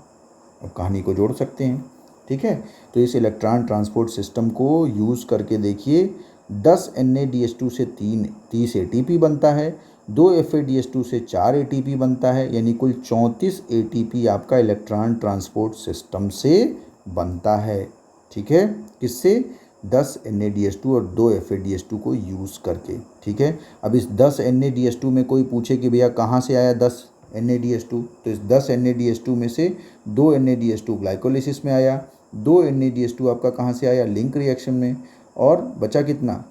अब कहानी को जोड़ सकते हैं। ठीक है, तो इस इलेक्ट्रॉन ट्रांसपोर्ट सिस्टम को यूज़ करके देखिए 10 NADH2 से 30 ATP बनता है, 2 FADH2 से 4 ATP बनता है, यानी कुल 34 ATP आपका इलेक्ट्रॉन ट्रांसपोर्ट सिस्टम से बनता है। ठीक है, किससे, 10 NADH2 और 2 FADH2 को यूज़ करके। ठीक है, अब इस 10 NADH2 में कोई पूछे कि भैया कहाँ से आया 10 NADH2, तो इस 10 NADH2 में से 2 NADH2 ग्लाइकोलिसिस में आया, 2 NADH2 आपका कहाँ से आया, लिंक रिएक्शन में, और बचा कितना,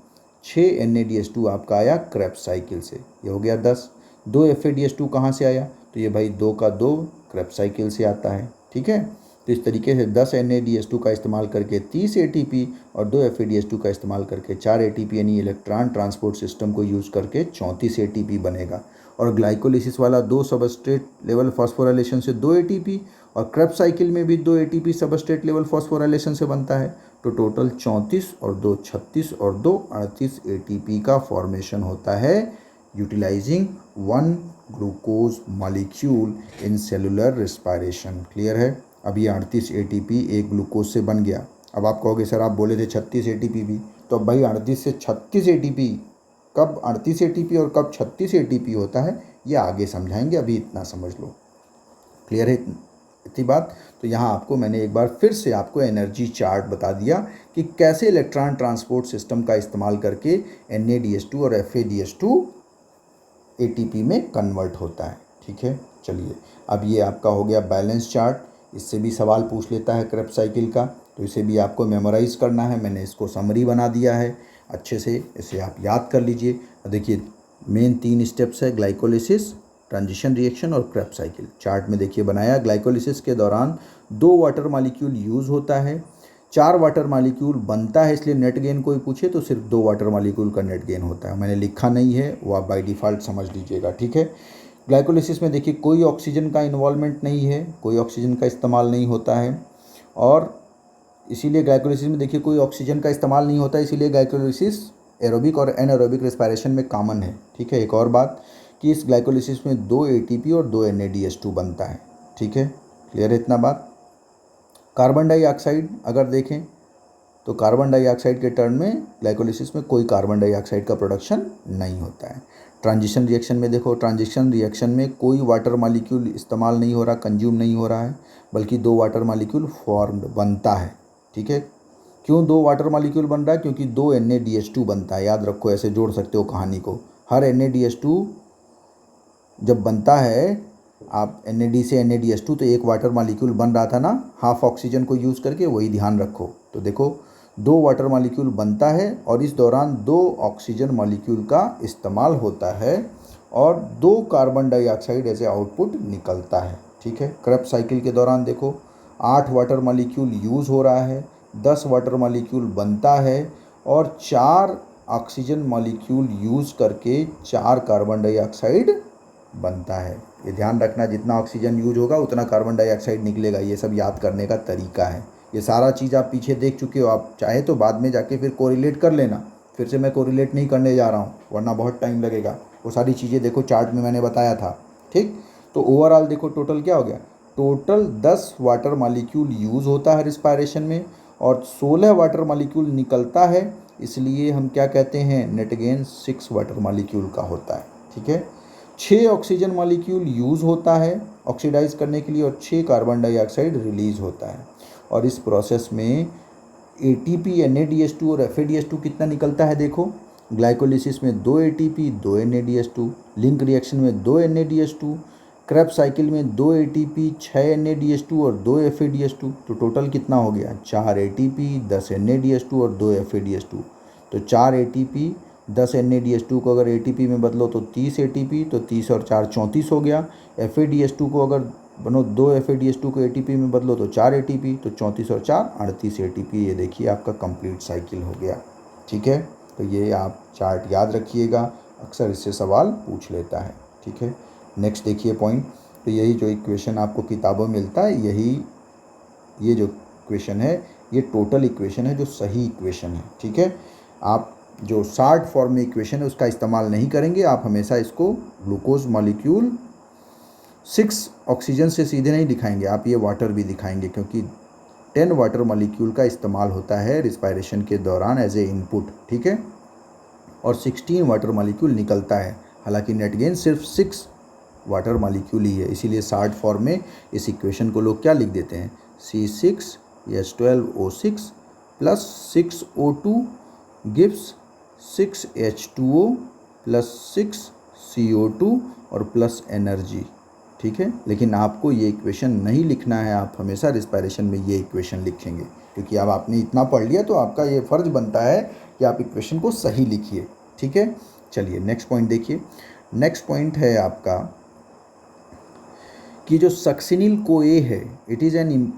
6 NADH2 आपका आया क्रेब्स साइकिल से। ये हो गया 10। 2 FADH2 कहाँ से आया, तो ये भाई 2 का 2 क्रेब्स साइकिल से आता है। ठीक है, तो इस तरीके से 10 NADH2 का इस्तेमाल करके 30 ATP और 2 FADH2 का इस्तेमाल करके 4 ATP, यानी इलेक्ट्रॉन ट्रांसपोर्ट सिस्टम को यूज़ करके 34 ATP बनेगा। और ग्लाइकोलिसिस वाला 2 सबस्ट्रेट लेवल फॉस्फोराइलेशन से 2 एटीपी, और क्रेब्स साइकिल में भी 2 एटीपी सबस्ट्रेट लेवल फॉस्फोराइलेशन से बनता है। तो टोटल 34 और 2 36 और 2 38 एटीपी का फॉर्मेशन होता है utilizing 1 glucose molecule in cellular respiration. Clear है? अब ये 38 एटीपी एक ग्लूकोज से बन गया। अब आप कहोगे सर आप बोले थे 36 एटीपी भी, तो अब भाई 38 से 36 एटीपी, कब 38 एटीपी और कब 36 एटीपी होता है ये आगे समझाएंगे, अभी इतना समझ लो। क्लियर है इतनी बात? तो यहाँ आपको मैंने एक बार फिर से आपको एनर्जी चार्ट बता दिया कि कैसे इलेक्ट्रॉन ट्रांसपोर्ट सिस्टम का इस्तेमाल करके NADH2 और FADH2 ATP में कन्वर्ट होता है। ठीक है, चलिए अब ये आपका हो गया बैलेंस चार्ट। इससे भी सवाल पूछ लेता है क्रेब्स साइकिल का, तो इसे भी आपको मेमोराइज करना है। मैंने इसको समरी बना दिया है अच्छे से, इसे आप याद कर लीजिए। देखिए मेन 3 स्टेप्स है, ग्लाइकोलिसिस, ट्रांजिशन रिएक्शन और क्रेब्स साइकिल। चार्ट में देखिए बनाया, ग्लाइकोलिसिस के दौरान 2 वाटर मॉलिक्यूल यूज़ होता है, 4 वाटर मॉलिक्यूल बनता है, इसलिए नेट गेन कोई पूछे तो सिर्फ 2 वाटर मॉलिक्यूल का नेट गेन होता है। मैंने लिखा नहीं है, वो आप बाय डिफ़ॉल्ट समझ लीजिएगा। ठीक है, ग्लाइकोलिसिस में देखिए कोई ऑक्सीजन का इन्वॉल्वमेंट नहीं है, कोई ऑक्सीजन का इस्तेमाल नहीं होता है, और इसीलिए ग्लाइकोलिसिस में देखिए कोई ऑक्सीजन का इस्तेमाल नहीं होता है, इसीलिए ग्लाइकोलिसिस एरोबिक और एनारोबिक रेस्पिरेशन में कॉमन है। ठीक है, एक और बात कि इस ग्लाइकोलिसिस में 2 ATP और 2 NADH2 बनता है। ठीक है, क्लियर है इतना बात? कार्बन डाइऑक्साइड अगर देखें तो कार्बन डाइऑक्साइड के टर्न में ग्लाइकोलिसिस में कोई कार्बन डाइऑक्साइड का प्रोडक्शन नहीं होता है। ट्रांजिशन रिएक्शन में देखो, ट्रांजिशन रिएक्शन में कोई वाटर मॉलिक्यूल इस्तेमाल नहीं हो रहा, कंज्यूम नहीं हो रहा है, बल्कि 2 वाटर मॉलिक्यूल फॉर्म्ड बनता है। ठीक है, क्यों 2 वाटर मॉलिक्यूल बन रहा है? क्योंकि 2 NADH2 बनता है। याद रखो, ऐसे जोड़ सकते हो कहानी को। हर NADH2 जब बनता है, आप NAD से NADH2 तो 1 वाटर मॉलिक्यूल बन रहा था ना, हाफ ऑक्सीजन को यूज़ करके, वही ध्यान रखो। तो देखो 2 वाटर मॉलिक्यूल बनता है और इस दौरान 2 ऑक्सीजन मॉलिक्यूल का इस्तेमाल होता है और 2 carbon dioxide as a output निकलता है। ठीक है, क्रेब्स साइकिल के दौरान देखो 8 वाटर मॉलिक्यूल यूज़ हो रहा है, 10 वाटर मॉलिक्यूल बनता है और 4 ऑक्सीजन मॉलिक्यूल यूज़ करके 4 कार्बन डाइऑक्साइड बनता है। ये ध्यान रखना, जितना ऑक्सीजन यूज होगा उतना कार्बन डाइऑक्साइड निकलेगा। ये सब याद करने का तरीका है। ये सारा चीज़ आप पीछे देख चुके हो, आप चाहे तो बाद में जाके फिर कोरिलेट कर लेना। फिर से मैं कोरिलेट नहीं करने जा रहा हूँ, वरना बहुत टाइम लगेगा। वो सारी चीज़ें देखो चार्ट में मैंने बताया था। ठीक, तो ओवरऑल देखो टोटल क्या हो गया, टोटल 10 वाटर मॉलिक्यूल यूज़ होता है रिस्पायरेशन में और 16 वाटर मॉलिक्यूल निकलता है, इसलिए हम क्या कहते हैं, नेट गेन 6 वाटर मॉलिक्यूल का होता है। ठीक है, 6 ऑक्सीजन मॉलिक्यूल यूज़ होता है ऑक्सीडाइज करने के लिए और 6 कार्बन डाइऑक्साइड रिलीज़ होता है। और इस प्रोसेस में ATP, NADH2 और FADH2 कितना निकलता है देखो, ग्लाइकोलिसिस में 2 ATP 2 NADH2, लिंक रिएक्शन में 2 NADH2, क्रेब्स साइकिल में 2 ATP 6 NADH2 और 2 FADH2। तो टोटल कितना हो गया, 4 ATP 10 NADH2 और 2 FADH2। तो 4 ATP 10 NADH2 को अगर ATP में बदलो तो 30 ATP, तो 30 और 4 34 हो गया। FADH2 को अगर बनो 2 FADH2 को ATP में बदलो तो 4 ATP, तो 34 और 4 38 ATP। ये देखिए आपका कंप्लीट साइकिल हो गया। ठीक है, तो ये आप चार्ट याद रखिएगा, अक्सर इससे सवाल पूछ लेता है। ठीक है, नेक्स्ट देखिए पॉइंट। तो यही जो इक्वेशन आपको किताबों में मिलता है, ये जो इक्वेशन है ये टोटल इक्वेशन है, जो सही इक्वेशन है। ठीक है, आप जो शॉर्ट फॉर्म में इक्वेशन है उसका इस्तेमाल नहीं करेंगे, आप हमेशा इसको ग्लूकोज मॉलिक्यूल 6 ऑक्सीजन से सीधे नहीं दिखाएंगे, आप ये वाटर भी दिखाएंगे, क्योंकि 10 वाटर मॉलिक्यूल का इस्तेमाल होता है रिस्पायरेशन के दौरान एज ए इनपुट। ठीक है, और 16 वाटर मॉलिक्यूल निकलता है, हालांकि नेट गेन सिर्फ 6 वाटर मॉलिक्यूल ही है। इसीलिए शॉर्ट फॉर्म में इस इक्वेशन को लोग क्या लिख देते हैं, C6H12O6 plus 6O2 gives 6H2O plus 6CO2 और प्लस एनर्जी। ठीक है, लेकिन आपको ये इक्वेशन नहीं लिखना है, आप हमेशा रिस्पायरेशन में ये इक्वेशन लिखेंगे, क्योंकि अब आपने इतना पढ़ लिया तो आपका ये फ़र्ज बनता है कि आप इक्वेशन को सही लिखिए। ठीक है, चलिए नेक्स्ट पॉइंट देखिए। नेक्स्ट पॉइंट है आपका कि जो सक्सिनिल CoA है, it is an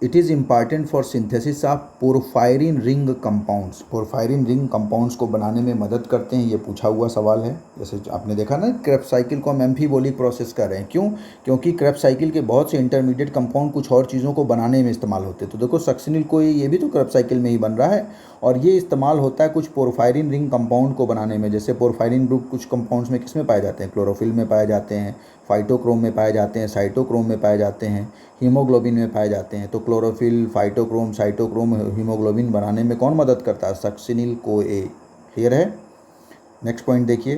it is important for synthesis of porphyrin ring compounds. Porphyrin ring compounds को बनाने में मदद करते हैं, ये पूछा हुआ सवाल है। जैसे आपने देखा ना, क्रेब्स साइकिल को हम एम्फीबोलिक प्रोसेस कर रहे हैं, क्यों? क्योंकि क्रेब्स साइकिल के बहुत से इंटरमीडिएट कंपाउंड कुछ और चीज़ों को बनाने में इस्तेमाल होते हैं। तो देखो सक्सिनिल को ये भी तो क्रेब्स साइकिल में ही बन रहा है, और ये इस्तेमाल होता है कुछ पोरफायरिन रिंग कंपाउंड को बनाने में। जैसे पोरफायरिन ग्रुप कुछ कंपाउंड्स में किस में पाए जाते हैं? क्लोरोफिल में पाए जाते हैं, फाइटोक्रोम में पाए जाते हैं, साइटोक्रोम में पाए जाते हैं, हीमोग्लोबिन में पाए जाते हैं। तो क्लोरोफिल, फाइटोक्रोम, साइटोक्रोम, हीमोग्लोबिन बनाने में कौन मदद करता है? सक्सिनिल को ए। क्लियर है? नेक्स्ट पॉइंट देखिए,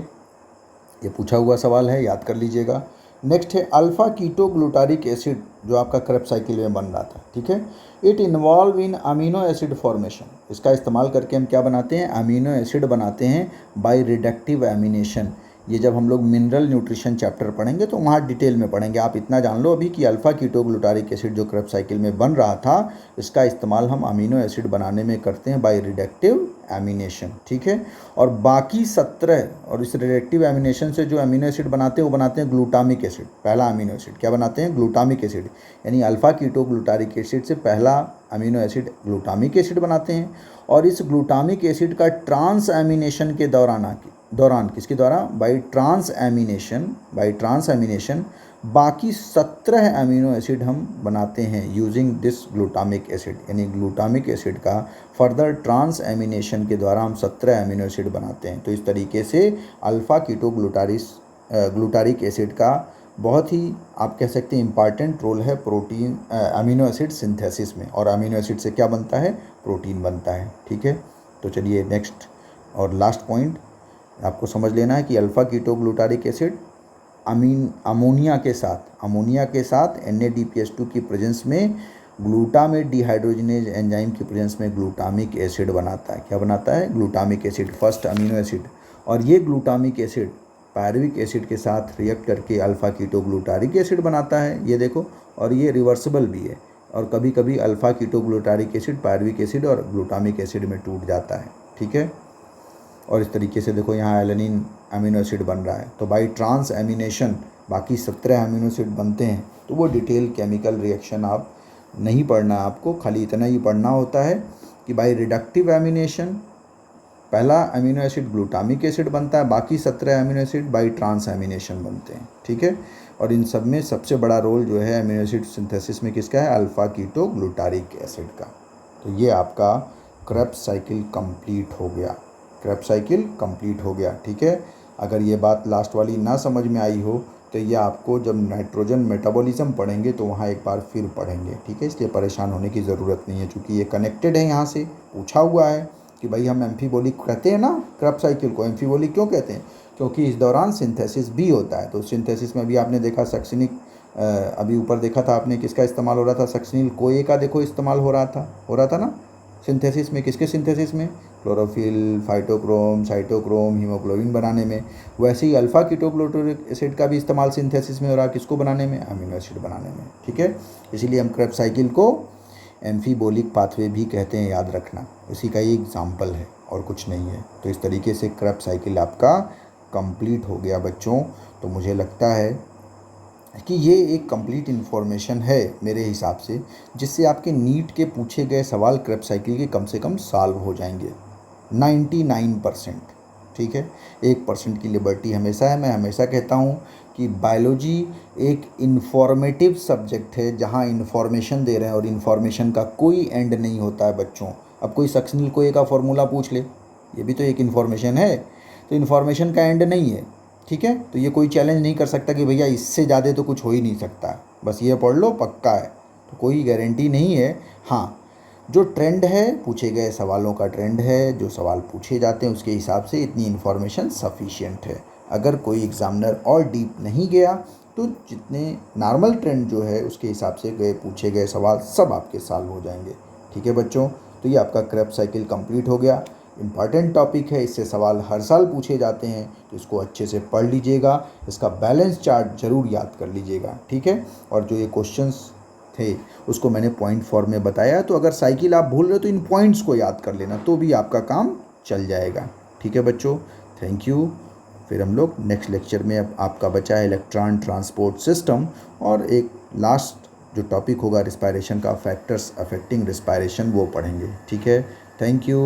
ये पूछा हुआ सवाल है, याद कर लीजिएगा। नेक्स्ट है अल्फा कीटोग्लूटारिक एसिड, जो आपका क्रेब्स साइकिल में बन रहा था, ठीक है। It involve in amino acid formation. इसका इस्तेमाल करके हम क्या बनाते हैं? अमीनो एसिड बनाते हैं बाय रिडक्टिव एमिनेशन। ये जब हम लोग मिनरल न्यूट्रिशन चैप्टर पढ़ेंगे तो वहाँ डिटेल में पढ़ेंगे। आप इतना जान लो अभी कि अल्फा कीटोग्लूटारिक एसिड जो क्रेब्स साइकिल में बन रहा था, इसका इस्तेमाल हम अमीनो एसिड बनाने में करते हैं बाय रिडक्टिव एमिनेशन, ठीक है। और बाकी 17, और इस रिडक्टिव एमिनेशन से जो अमीनो एसिड बनाते हैं वो बनाते हैं ग्लूटामिक एसिड। पहला अमीनो एसिड क्या बनाते हैं? Glutamic acid. यानी अल्फा कीटोग्लूटारिक एसिड से पहला अमीनो एसिड ग्लूटामिक एसिड बनाते हैं, और इस ग्लूटामिक एसिड का ट्रांस एमिनेशन के दौरान किसके द्वारा? बाई ट्रांस एमिनेशन बाकी 17 अमीनो एसिड हम बनाते हैं यूजिंग दिस ग्लूटामिक एसिड। यानी ग्लूटामिक एसिड का फर्दर ट्रांस एमिनेशन के द्वारा हम 17 अमीनो एसिड बनाते हैं। तो इस तरीके से अल्फा ग्लूटारिक एसिड का बहुत ही, आप कह सकते हैं, इम्पॉर्टेंट रोल है प्रोटीन अमीनो एसिड सिंथेसिस में। और अमीनो एसिड से क्या बनता है? प्रोटीन बनता है, ठीक है। तो चलिए नेक्स्ट और लास्ट पॉइंट आपको समझ लेना है कि अल्फा कीटोग्लूटारिक एसिड अमोनिया के साथ NADPH2 की प्रेजेंस में ग्लूटामेट डिहाइड्रोजनेज एंजाइम की प्रेजेंस में ग्लूटामिक एसिड बनाता है। क्या बनाता है? Glutamic acid, first amino acid. और ये ग्लूटामिक एसिड पायरुविक एसिड के साथ रिएक्ट करके अल्फा कीटोग्लूटारिक एसिड बनाता है, ये देखो। और ये रिवर्सिबल भी है, और कभी कभी alpha ketoglutaric acid pyruvic acid और ग्लूटामिक एसिड में टूट जाता है, ठीक है। और इस तरीके से देखो यहाँ एलेनिन अमीनो एसिड बन रहा है। तो बाई ट्रांस एमिनेशन बाकी 17 अमीनो एसिड बनते हैं। तो वो डिटेल केमिकल रिएक्शन आप नहीं पढ़ना है आपको, खाली इतना ही पढ़ना होता है कि बाई रिडक्टिव एमिनेशन पहला अमीनो एसिड ग्लूटामिक एसिड बनता है, बाकी 17 amino acid by transamination बनते हैं, ठीक है। और इन सब में सबसे बड़ा रोल जो है अमीनो एसिड सिंथेसिस में किसका है? अल्फा कीटोग्लूटारिक एसिड का। तो ये आपका क्रेब्स साइकिल कंप्लीट हो गया, ठीक है। अगर ये बात लास्ट वाली ना समझ में आई हो तो ये आपको जब नाइट्रोजन मेटाबॉलिज्म पढ़ेंगे तो वहाँ एक बार फिर पढ़ेंगे, ठीक है। इसलिए परेशान होने की ज़रूरत नहीं है, क्योंकि ये कनेक्टेड है। यहाँ से पूछा हुआ है कि भाई हम एम्फीबोलिक कहते हैं ना क्रेब्स साइकिल को, एम्फीबोलिक क्यों कहते हैं? क्योंकि इस दौरान सिंथेसिस भी होता है। तो सिंथेसिस में भी आपने देखा सक्सिनिक, अभी ऊपर देखा था आपने किसका इस्तेमाल हो रहा था? सक्सिनिल कोए का देखो इस्तेमाल हो रहा था ना सिंथेसिस में। किसके सिंथेसिस में? क्लोरोफिल, फाइटोक्रोम, साइटोक्रोम, हीमोग्लोबिन बनाने में। वैसे ही अल्फा कीटोग्लूटारिक एसिड का भी इस्तेमाल सिंथेसिस में हो रहा है, किसको बनाने में? अमीनो एसिड बनाने में, ठीक है। इसीलिए हम क्रेब्स साइकिल को एम्फीबोलिक पाथवे भी कहते हैं, याद रखना। इसी का ही एग्जाम्पल है और कुछ नहीं है। तो इस तरीके से क्रेब्स साइकिल आपका कंप्लीट हो गया बच्चों। तो मुझे लगता है कि ये एक कंप्लीट इन्फॉर्मेशन है मेरे हिसाब से, जिससे आपके नीट के पूछे गए सवाल क्रेब्स साइकिल के कम से कम सॉल्व हो जाएंगे 99%, ठीक है। 1% की लिबर्टी हमेशा है। मैं हमेशा कहता हूँ कि बायोलॉजी एक इन्फॉर्मेटिव सब्जेक्ट है, जहाँ इन्फॉर्मेशन दे रहे हैं और इन्फॉर्मेशन का कोई एंड नहीं होता है बच्चों। अब कोई सक्सिनिल कोए का फॉर्मूला पूछ ले, ये भी तो एक इन्फॉर्मेशन है। तो इन्फॉर्मेशन का एंड नहीं है, ठीक है। तो ये कोई चैलेंज नहीं कर सकता कि भैया इससे ज़्यादा तो कुछ हो ही नहीं सकता, बस ये पढ़ लो पक्का है। तो कोई गारंटी नहीं है। हाँ, जो ट्रेंड है, पूछे गए सवालों का ट्रेंड है, जो सवाल पूछे जाते हैं उसके हिसाब से इतनी इन्फॉर्मेशन सफिशिएंट है। अगर कोई एग्जामिनर और डीप नहीं गया तो जितने नॉर्मल ट्रेंड जो है उसके हिसाब से पूछे गए सवाल सब आपके सॉल्व हो जाएंगे, ठीक है बच्चों। तो ये आपका क्रेब्स साइकिल कंप्लीट हो गया। इम्पॉर्टेंट टॉपिक है, इससे सवाल हर साल पूछे जाते हैं, तो इसको अच्छे से पढ़ लीजिएगा। इसका बैलेंस चार्ट ज़रूर याद कर लीजिएगा, ठीक है। और जो ये क्वेश्चंस थे उसको मैंने पॉइंट फॉर्म में बताया, तो अगर साइकिल आप भूल रहे हो तो इन पॉइंट्स को याद कर लेना, तो भी आपका काम चल जाएगा, ठीक है बच्चों। Thank you. फिर हम लोग नेक्स्ट लेक्चर में, अब आपका बचा है इलेक्ट्रॉन ट्रांसपोर्ट सिस्टम, और एक लास्ट जो टॉपिक होगा रिस्पायरेशन का, फैक्टर्स अफेक्टिंग रिस्पायरेशन, वो पढ़ेंगे। ठीक है, थैंक यू।